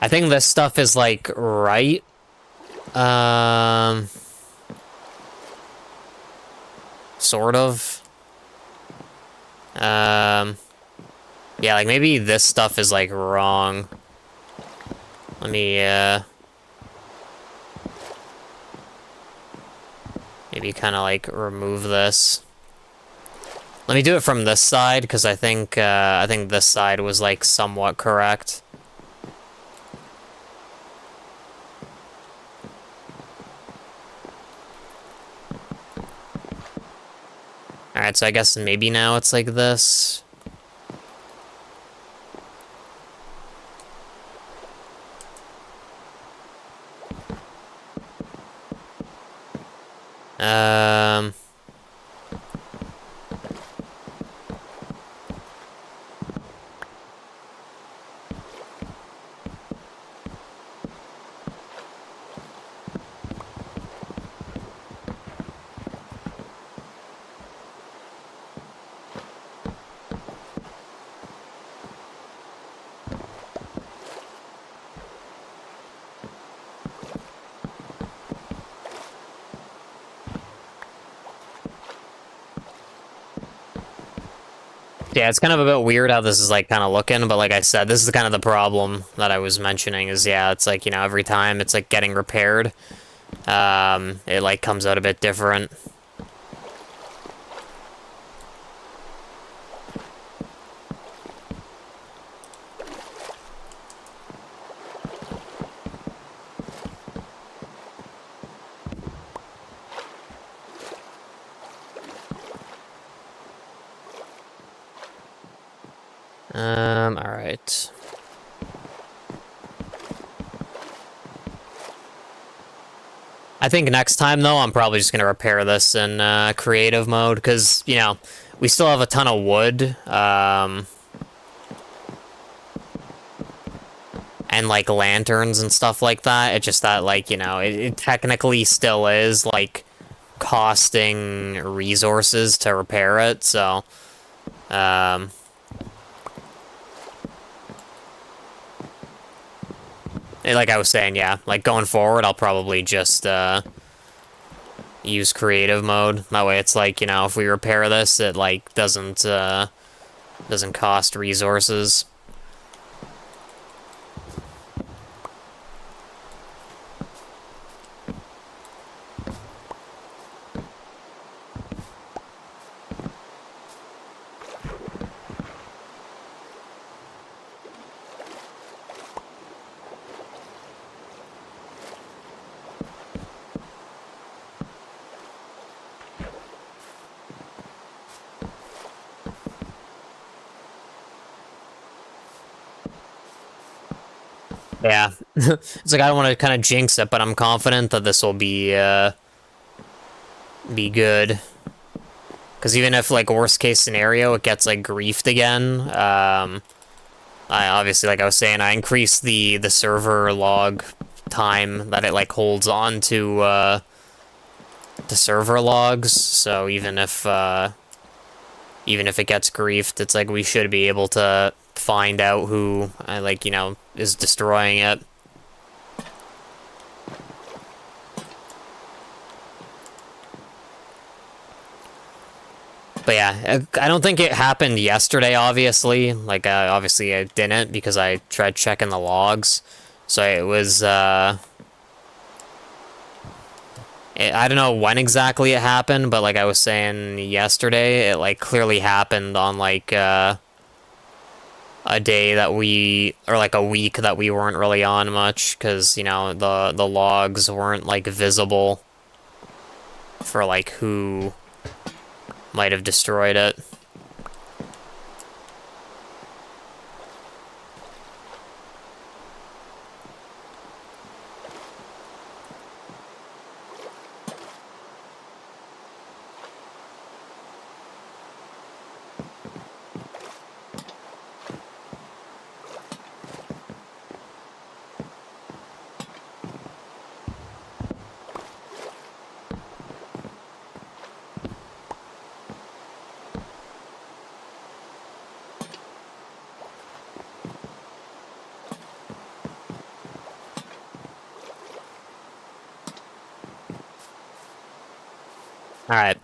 I think this stuff is like right. Sort of. Yeah, like maybe this stuff is like wrong. Let me maybe kind of like remove this. Let me do it from this side because I think this side was like somewhat correct. Alright, so I guess maybe now it's like this. Yeah, it's kind of a bit weird how this is like kind of looking, but like I said, this is kind of the problem that I was mentioning is, yeah, it's like, you know, every time it's like getting repaired, it like comes out a bit different. Alright. I think next time, though, I'm probably just going to repair this in creative mode, because, you know, we still have a ton of wood, and, like, lanterns and stuff like that. It's just that, like, you know, it technically still is, like, costing resources to repair it, so, like I was saying, yeah, like, going forward, I'll probably just, use creative mode. That way it's like, you know, if we repair this, it, like, doesn't cost resources. Yeah. It's like I don't want to kind of jinx it, but I'm confident that this will be good. Because even if, like, worst case scenario, it gets, like, griefed again, I obviously, like I was saying, I increased the server log time that it, like, holds on to the server logs, so even if it gets griefed, it's like we should be able to find out who, like, you know, is destroying it. But yeah, I don't think it happened yesterday, obviously. Like, obviously it didn't, because I tried checking the logs. So it was, I don't know when exactly it happened, but like I was saying yesterday, it, like, clearly happened on, like, a day that or like a week that we weren't really on much, because, you know, the logs weren't, like, visible for, like, who might have destroyed it. Alright.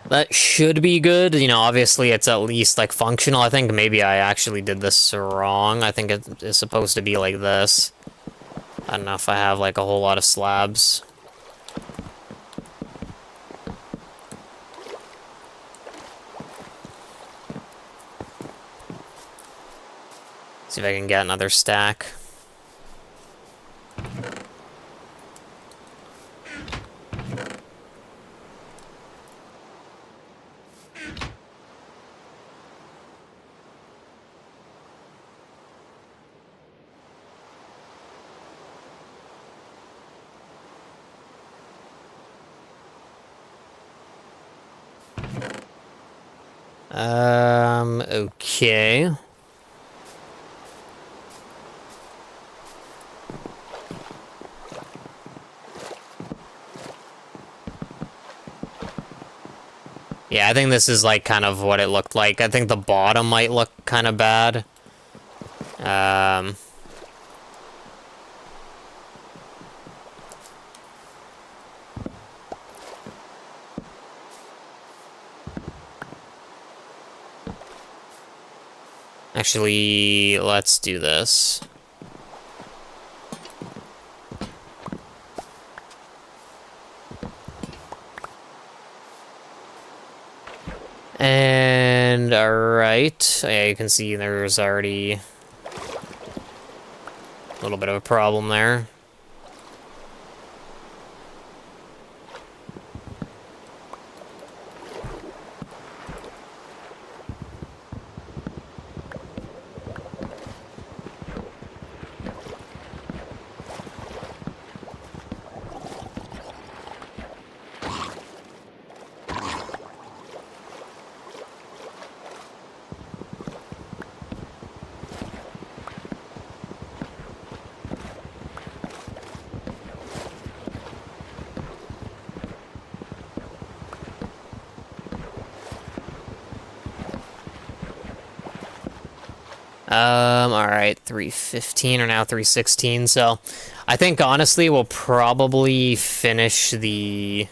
That should be good. You know, obviously it's at least, like, functional. I think maybe I actually did this wrong. I think it is supposed to be like this. I don't know if I have, like, a whole lot of slabs. See if I can get another stack. Okay. Yeah, I think this is, like, kind of what it looked like. I think the bottom might look kind of bad. Actually, let's do this. And, alright. Yeah, you can see there's already a little bit of a problem there. Alright, 315 or now 316, so I think honestly we'll probably finish the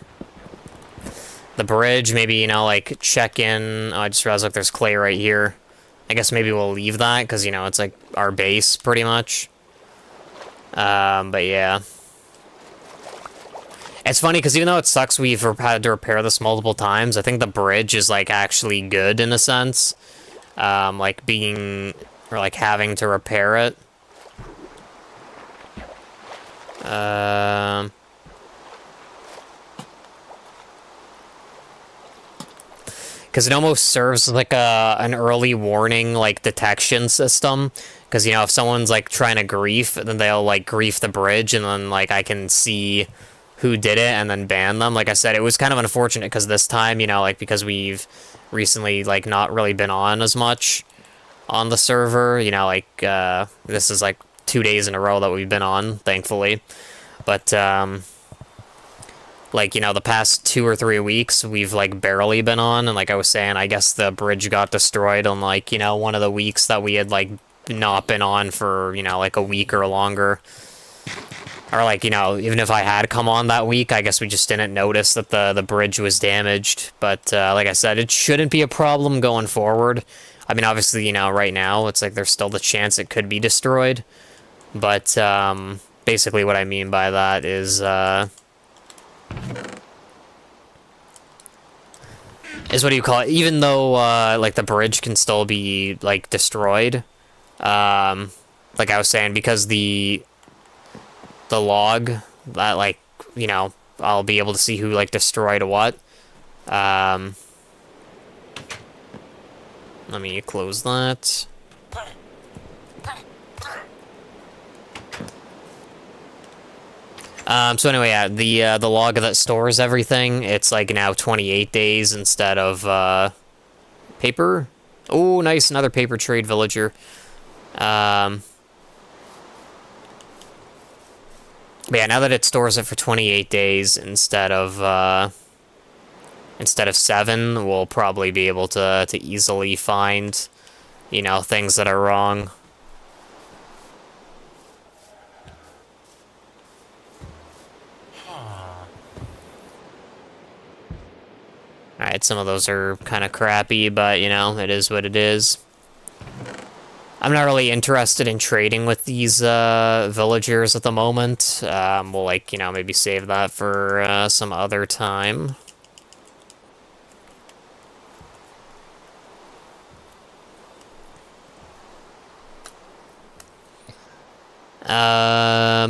bridge, maybe, you know, like check in. Oh, I just realized, look, there's clay right here. I guess maybe we'll leave that, because, you know, it's like our base, pretty much. But yeah. It's funny, because even though it sucks we've had to repair this multiple times, I think the bridge is, like, actually good, in a sense. Like, being, or, like, having to repair it. Because it almost serves like an early warning, like, detection system. Because, you know, if someone's, like, trying to grief, then they'll, like, grief the bridge, and then, like, I can see who did it and then ban them. Like I said, it was kind of unfortunate because this time, you know, like, because we've recently, like, not really been on as much on the server, you know, like, this is, like, 2 days in a row that we've been on, thankfully. But, like, you know, the past 2 or 3 weeks, we've, like, barely been on, and like I was saying, I guess the bridge got destroyed on, like, you know, one of the weeks that we had, like, not been on for, you know, like, a week or longer. Or, like, you know, even if I had come on that week, I guess we just didn't notice that the bridge was damaged. But, like I said, it shouldn't be a problem going forward. I mean, obviously, you know, right now, it's like there's still the chance it could be destroyed. But, basically what I mean by that is what do you call it? Even though, like, the bridge can still be, like, destroyed, like I was saying, because the log, that, like, you know, I'll be able to see who, like, destroyed what. Let me close that. So anyway, yeah, the log that stores everything, it's, like, now 28 days instead of, paper. Oh, nice, another paper trade villager. But yeah, now that it stores it for 28 days instead of 7, we'll probably be able to easily find, you know, things that are wrong. Alright, some of those are kind of crappy, but, you know, it is what it is. I'm not really interested in trading with these villagers at the moment. We'll, like, you know, maybe save that for some other time.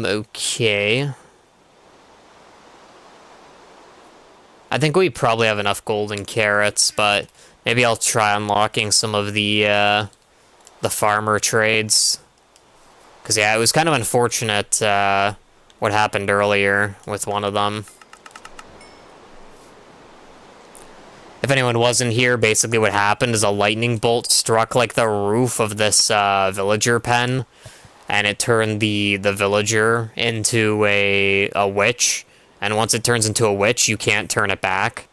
Okay. I think we probably have enough golden carrots, but maybe I'll try unlocking some of the farmer trades. Because, yeah, it was kind of unfortunate what happened earlier with one of them. If anyone wasn't here, basically what happened is a lightning bolt struck, like, the roof of this villager pen, and it turned the villager into a witch. And once it turns into a witch, you can't turn it back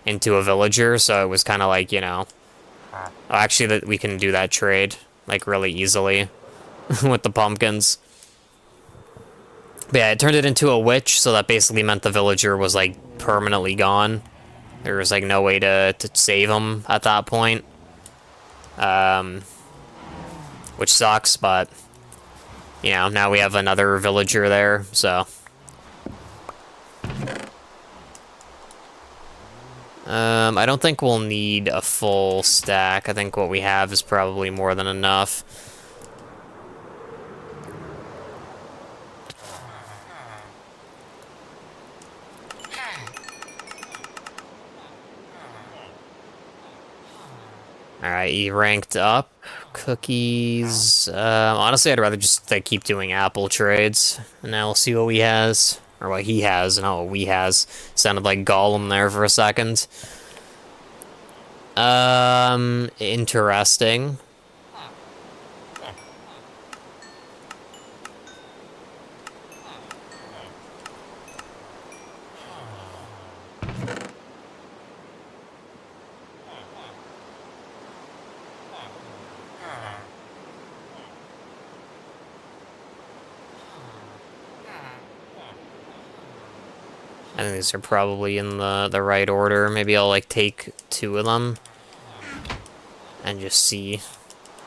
into a villager, so it was kind of like, you know... Actually, that we can do that trade, like, really easily with the pumpkins. But yeah, it turned it into a witch, so that basically meant the villager was, like, permanently gone. There was, like, no way to save him at that point. Which sucks, but... You know, now we have another villager there, so... I don't think we'll need a full stack. I think what we have is probably more than enough. Alright, he ranked up. Cookies. Honestly, I'd rather just, like, keep doing apple trades. And now we'll see what he has. Or what he has, not what we has. Sounded like Gollum there for a second. Interesting. I think these are probably in the right order. Maybe I'll, like, take 2 of them and just see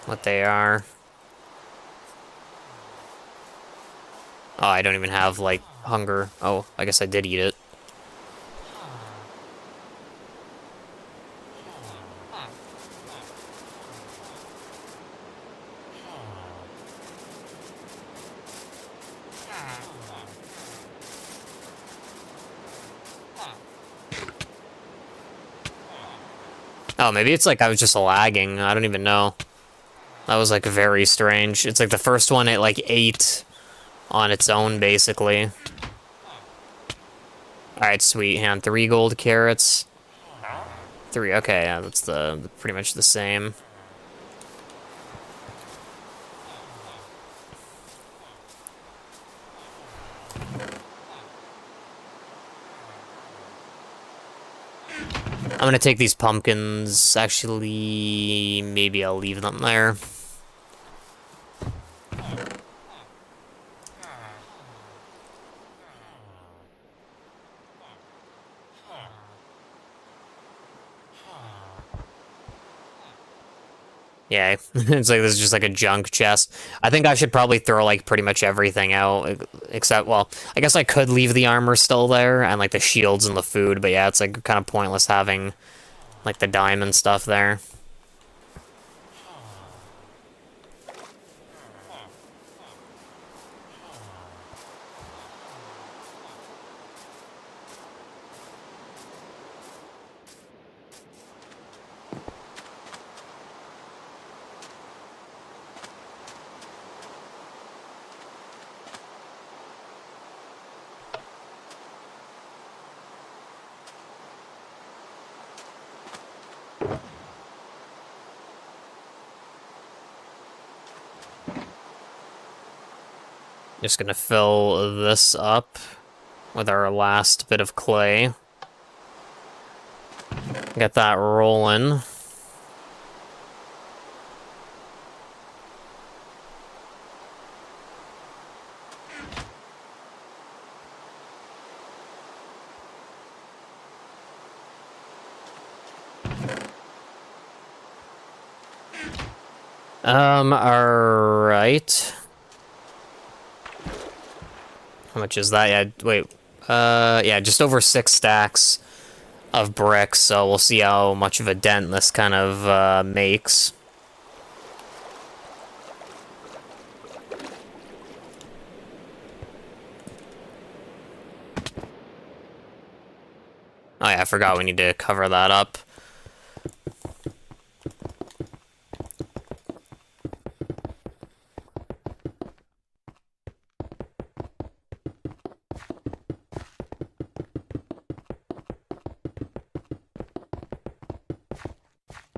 what they are. Oh, I don't even have, like, hunger. Oh, I guess I did eat it. Oh, maybe it's like I was just lagging. I don't even know. That was, like, very strange. It's like the first one, it, like, ate on its own, basically. Alright, sweet. Hand 3 gold carrots. 3, okay, yeah, that's pretty much the same. I'm gonna take these pumpkins. Actually, maybe I'll leave them there. Yeah, it's like this is just like a junk chest. I think I should probably throw like pretty much everything out, except, well, I guess I could leave the armor still there and like the shields and the food, but yeah, it's like kind of pointless having like the diamond stuff there. Just gonna fill this up with our last bit of clay. Get that rolling. Alright. How much is that? Yeah, wait. Yeah, just over 6 stacks of bricks, so we'll see how much of a dent this kind of, makes. Oh yeah, I forgot we need to cover that up.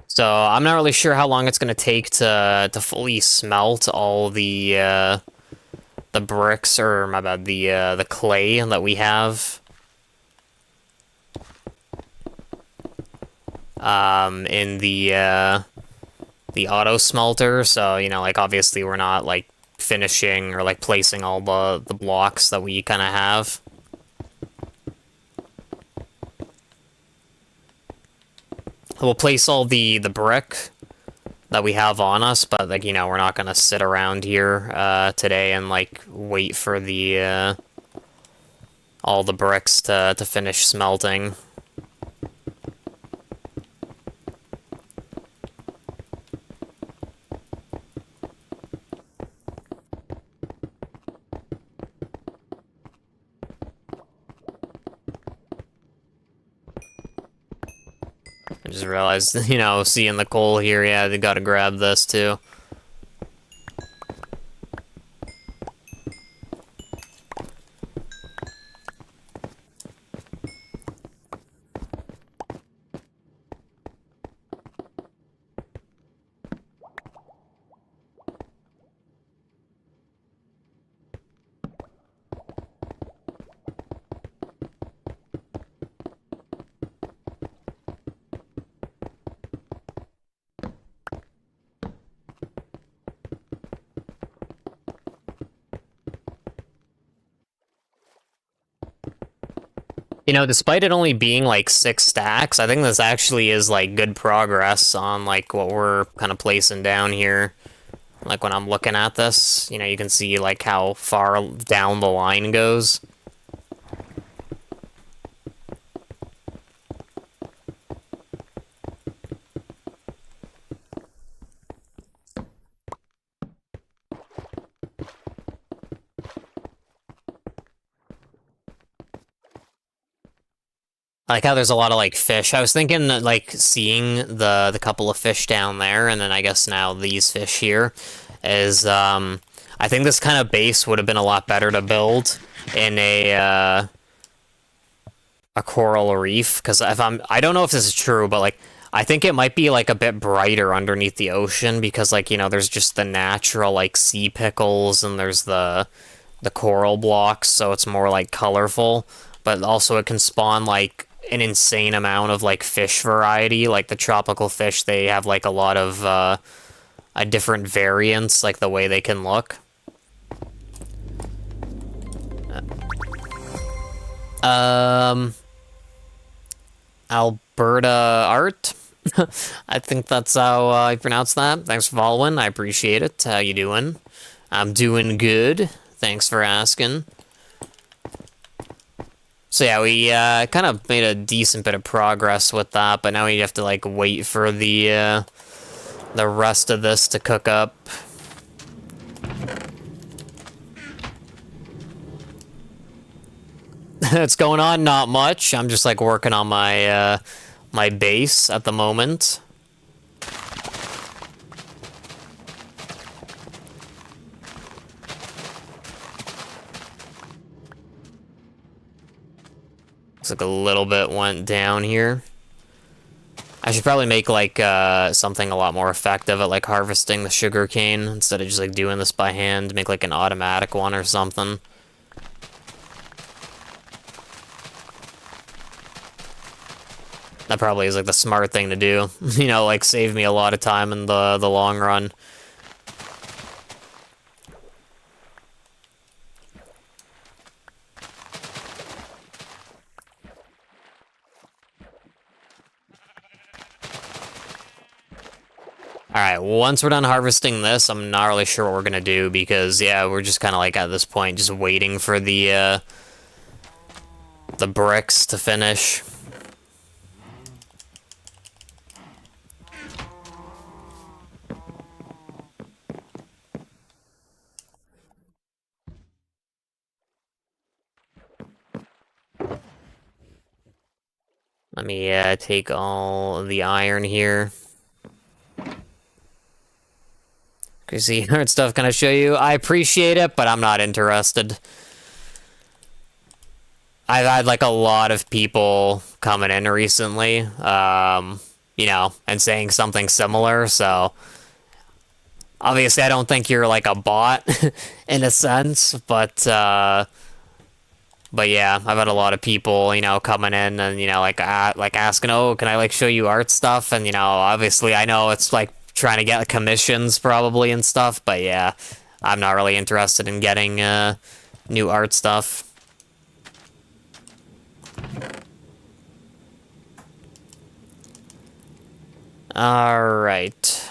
So I'm not really sure how long it's gonna take to fully smelt all the bricks, or my bad, the clay that we have. In the auto smelter, so, you know, like, obviously we're not, like, finishing or, like, placing all the blocks that we kind of have. We'll place all the brick that we have on us, but, like, you know, we're not gonna sit around here, today and, like, wait for the, all the bricks to finish smelting. I just realized, you know, seeing the coal here, yeah, they gotta grab this too. Despite it only being like 6 stacks, I think this actually is like good progress on like what we're kind of placing down here. Like when I'm looking at this, you can see like how far down the line goes. I like how there's a lot of like fish. I was thinking like seeing the couple of fish down there, and then I guess now these fish here is I think this kind of base would have been a lot better to build in a coral reef, because I don't know if this is true, but like I think it might be like a bit brighter underneath the ocean because like there's just the natural like sea pickles and there's the coral blocks, so it's more like colorful, but also it can spawn like an insane amount of like fish variety. Like the tropical fish, they have like a lot of a different variants, like the way they can look. Alberta Art. I think that's how I pronounce that. Thanks for following. I appreciate it. How you doing? I'm doing good. Thanks for asking. So yeah, we kind of made a decent bit of progress with that, but now we have to like wait for the rest of this to cook up. It's going on, not much. I'm just like working on my my base at the moment. Looks like a little bit went down here. I should probably make like something a lot more effective at like harvesting the sugar cane instead of just like doing this by hand. Make like an automatic one or something. That probably is like the smart thing to do. Like save me a lot of time in the long run. Alright, once we're done harvesting this, I'm not really sure what we're gonna do because, yeah, we're just kind of like at this point just waiting for the bricks to finish. Let me take all the iron here. Crazy hard stuff can I show you? I appreciate it, but I'm not interested. I've had like a lot of people coming in recently, and saying something similar, so obviously I don't think you're like a bot in a sense, but yeah, I've had a lot of people, coming in and, like asking, oh, can I like show you art stuff? And, obviously I know it's like trying to get commissions probably and stuff, but yeah, I'm not really interested in getting new art stuff. Alright.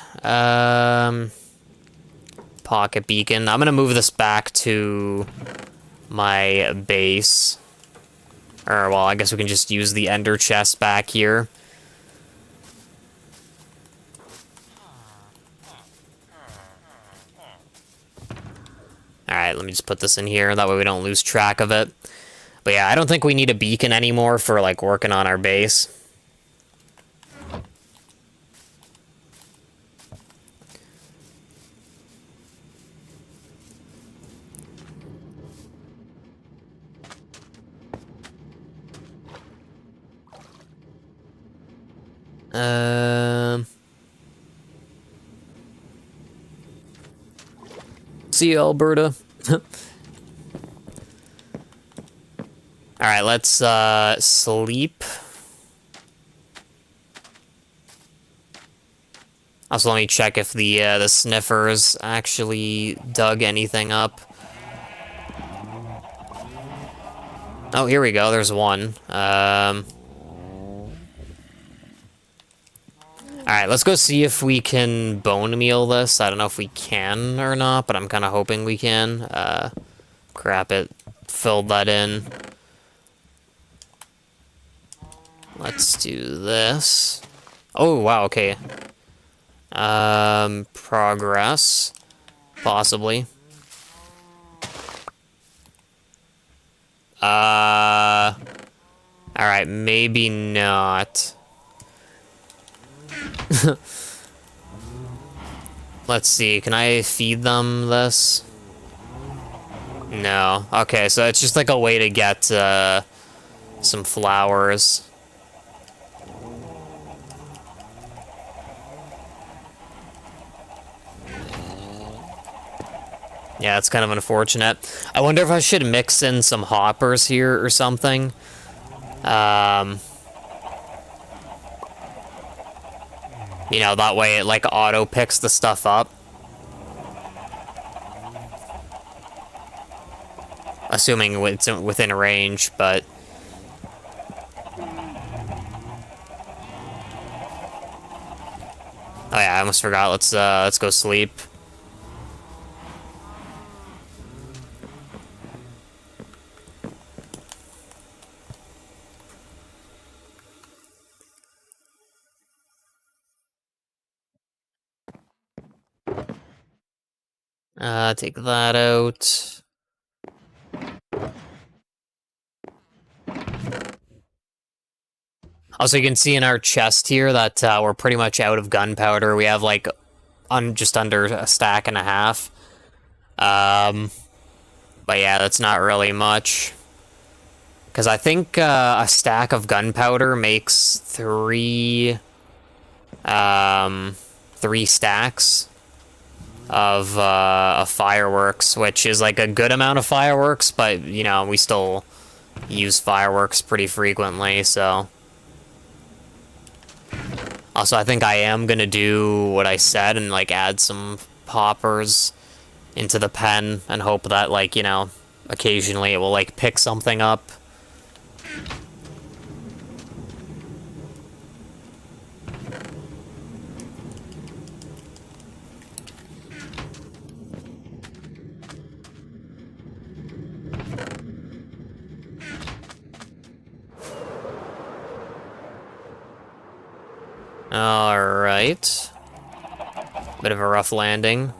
Pocket beacon. I'm gonna move this back to my base. Or, well, I guess we can just use the ender chest back here. Alright, let me just put this in here. That way we don't lose track of it. But yeah, I don't think we need a beacon anymore for, like, working on our base. See you, Alberta. Alright, let's sleep. Also, let me check if the sniffers actually dug anything up. Oh, here we go. There's one. Alright, let's go see if we can bone meal this. I don't know if we can or not, but I'm kind of hoping we can. Crap it. Filled that in. Let's do this. Oh, wow, okay. Progress. Possibly. Alright, maybe not. Let's see, can I feed them this? No. Okay, so it's just like a way to get, some flowers. Yeah, it's kind of unfortunate. I wonder if I should mix in some hoppers here or something. You know, that way it, like, auto-picks the stuff up. Assuming it's within range, but... Oh yeah, I almost forgot. Let's go sleep. Take that out. Also, you can see in our chest here that we're pretty much out of gunpowder. We have like just under a stack and a half. But yeah, that's not really much. Because I think a stack of gunpowder makes three stacks of fireworks, which is like a good amount of fireworks, but you know, we still use fireworks pretty frequently, so. Also, I think I am gonna do what I said and like add some poppers into the pen and hope that, like, you know, occasionally it will like pick something up. Alright. Bit of a rough landing.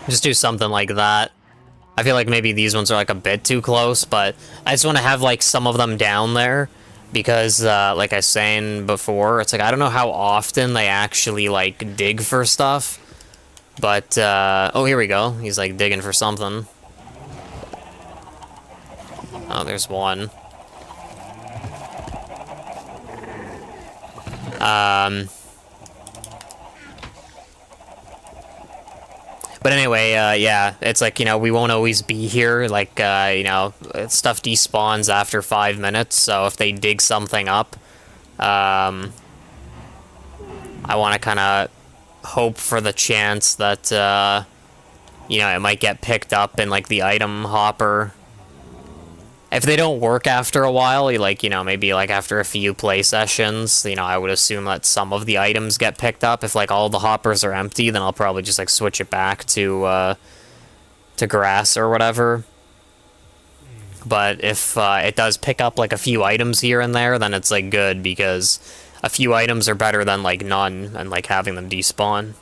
Just do something like that. I feel like maybe these ones are like a bit too close, but I just want to have like some of them down there because, like I was saying before, it's like I don't know how often they actually like dig for stuff, but oh, here we go. He's like digging for something. Oh, there's one. But anyway, yeah, it's like, you know, we won't always be here. Like, you know, stuff despawns after 5 minutes, so if they dig something up, I want to kind of hope for the chance that, you know, it might get picked up in, like, the item hopper. If they don't work after a while, like, you know, maybe, like, after a few play sessions, you know, I would assume that some of the items get picked up. If, like, all the hoppers are empty, then I'll probably just, like, switch it back to grass or whatever. But if it does pick up, like, a few items here and there, then it's, like, good, because a few items are better than, like, none, and, like, having them despawn.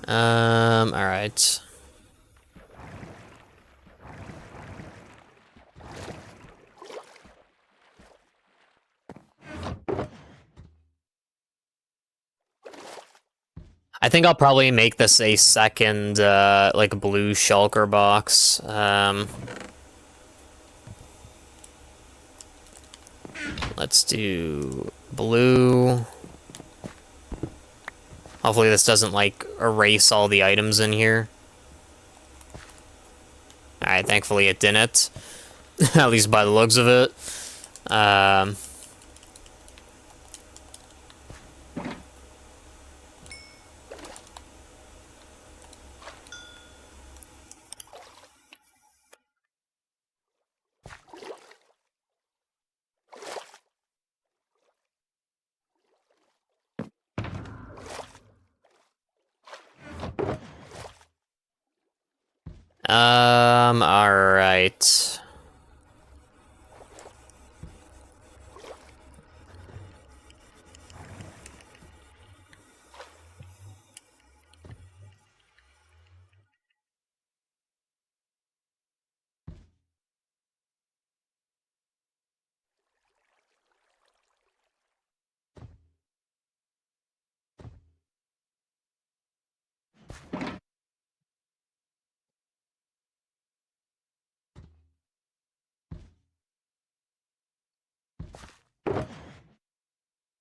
Alright. I think I'll probably make this a second, like, blue shulker box. Let's do blue. Hopefully this doesn't, like, erase all the items in here. Alright, thankfully it didn't. At least by the looks of it. Alright.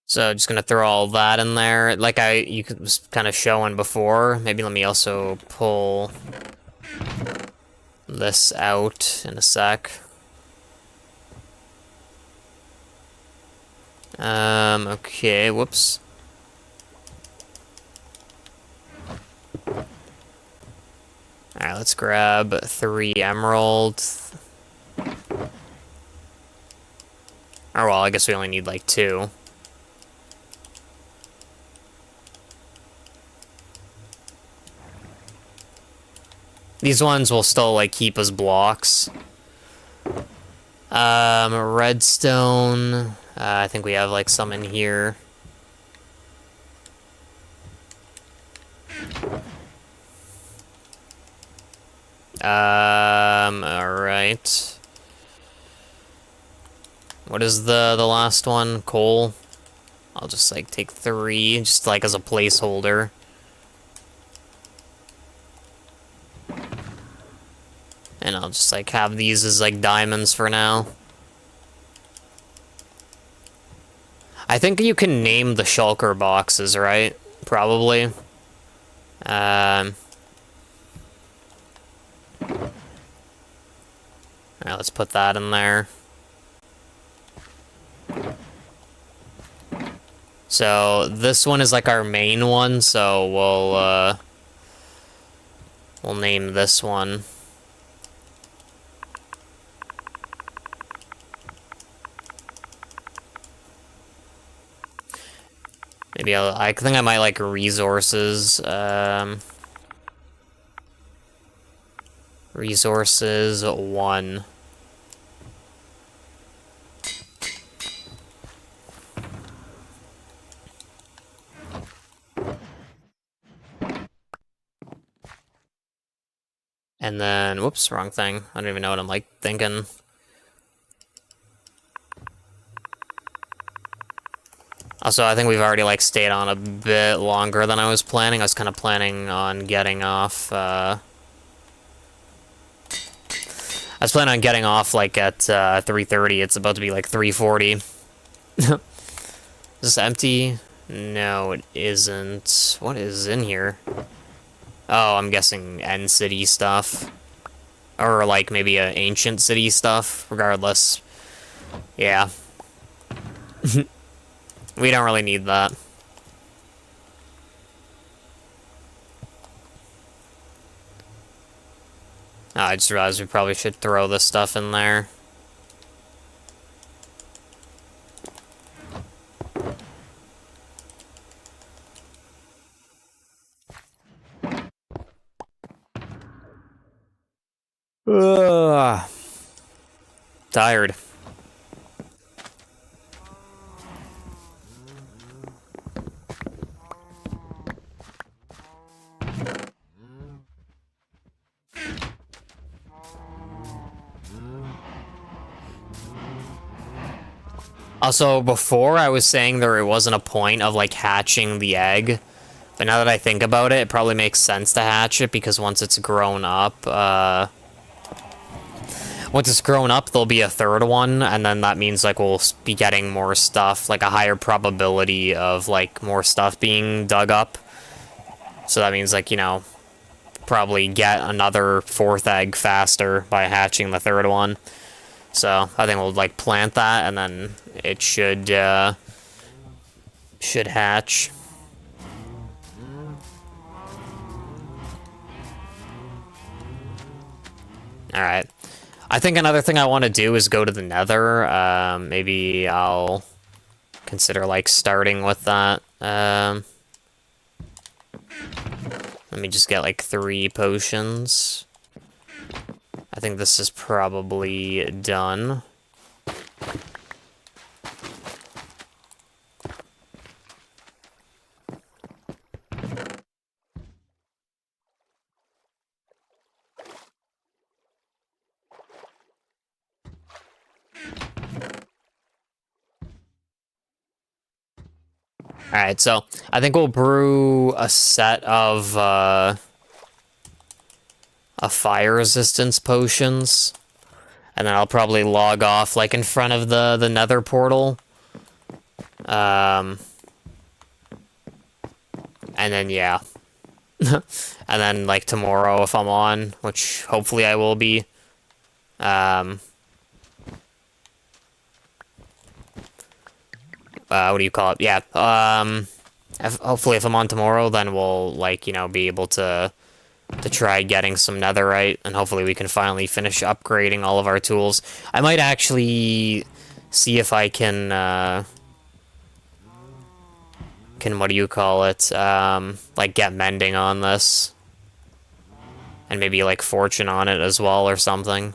So just gonna throw all that in there, like you was kind of showing before. Maybe let me also pull this out in a sec. Okay, whoops. Alright, let's grab 3 emeralds. Or well, I guess we only need like 2. These ones will still, like, keep as blocks. Redstone. I think we have, like, some in here. Alright. What is the last one? Coal? I'll just, like, take 3, just, like, as a placeholder. And I'll just, like, have these as, like, diamonds for now. I think you can name the shulker boxes, right? Probably. Alright, let's put that in there. So, this one is, like, our main one, so we'll name this one. Maybe I think I might like resources. Resources 1. And then, whoops, wrong thing. I don't even know what I'm like thinking. Also, I think we've already, like, stayed on a bit longer than I was planning. I was kind of planning on getting off, I was planning on getting off, like, at 3:30. It's about to be, like, 3:40. Is this empty? No, it isn't. What is in here? Oh, I'm guessing End City stuff. Or, like, maybe Ancient City stuff. Regardless. Yeah. We don't really need that. Oh, I just realized we probably should throw this stuff in there. Ugh. Tired. Also, before I was saying there wasn't a point of, like, hatching the egg, But now that I think about it, it probably makes sense to hatch it, because once it's grown up, there'll be a third one, and then that means, like, we'll be getting more stuff, like, a higher probability of, like, more stuff being dug up. So that means, like, you know, probably get another fourth egg faster by hatching the third one. So I think we'll, like, plant that, and then it should hatch. Alright. I think another thing I want to do is go to the Nether. Maybe I'll consider, like, starting with that. Let me just get, like, 3 potions. I think this is probably done. Alright, so I think we'll brew a set of fire resistance potions, and then I'll probably log off, like, in front of the Nether portal. And then, yeah. And then, like, tomorrow, if I'm on, which hopefully I will be, what do you call it? Yeah, hopefully if I'm on tomorrow, then we'll, like, you know, be able to try getting some netherite, and hopefully we can finally finish upgrading all of our tools. I might actually see if I can, what do you call it, like, get mending on this. And maybe, like, fortune on it as well, or something.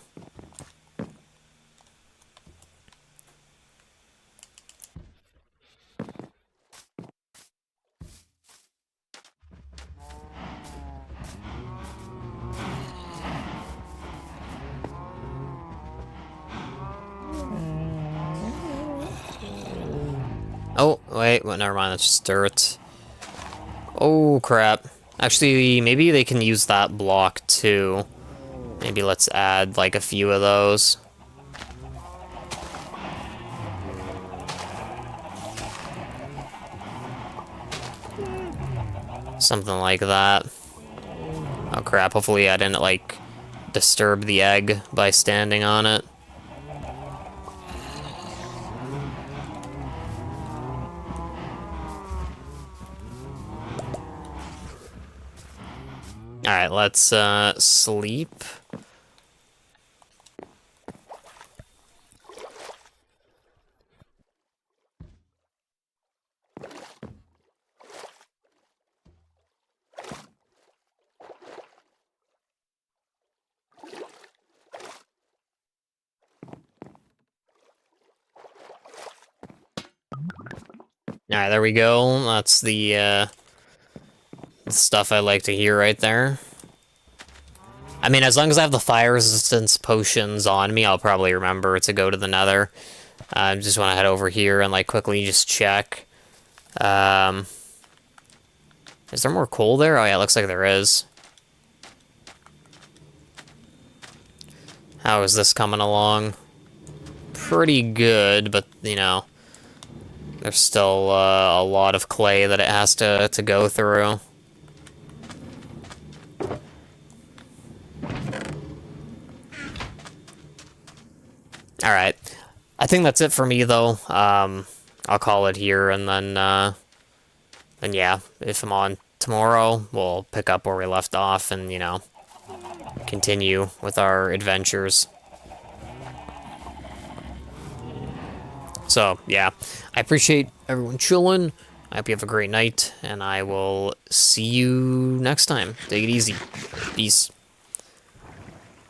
Oh, wait, well, never mind, that's just dirt. Oh, crap. Actually, maybe they can use that block, too. Maybe let's add, like, a few of those. Something like that. Oh, crap, hopefully I didn't, like, disturb the egg by standing on it. Alright, let's, sleep. Alright, there we go. That's the stuff I like to hear right there. I mean, as long as I have the fire resistance potions on me, I'll probably remember to go to the Nether. I just want to head over here and, like, quickly just check. Is there more coal there? Oh yeah, it looks like there is. How is this coming along? Pretty good, but, you know, there's still a lot of clay that it has to go through. Alright. I think that's it for me, though. I'll call it here, and then yeah, if I'm on tomorrow, we'll pick up where we left off and, you know, continue with our adventures. So, yeah, I appreciate everyone chilling. I hope you have a great night, and I will see you next time. Take it easy. Peace.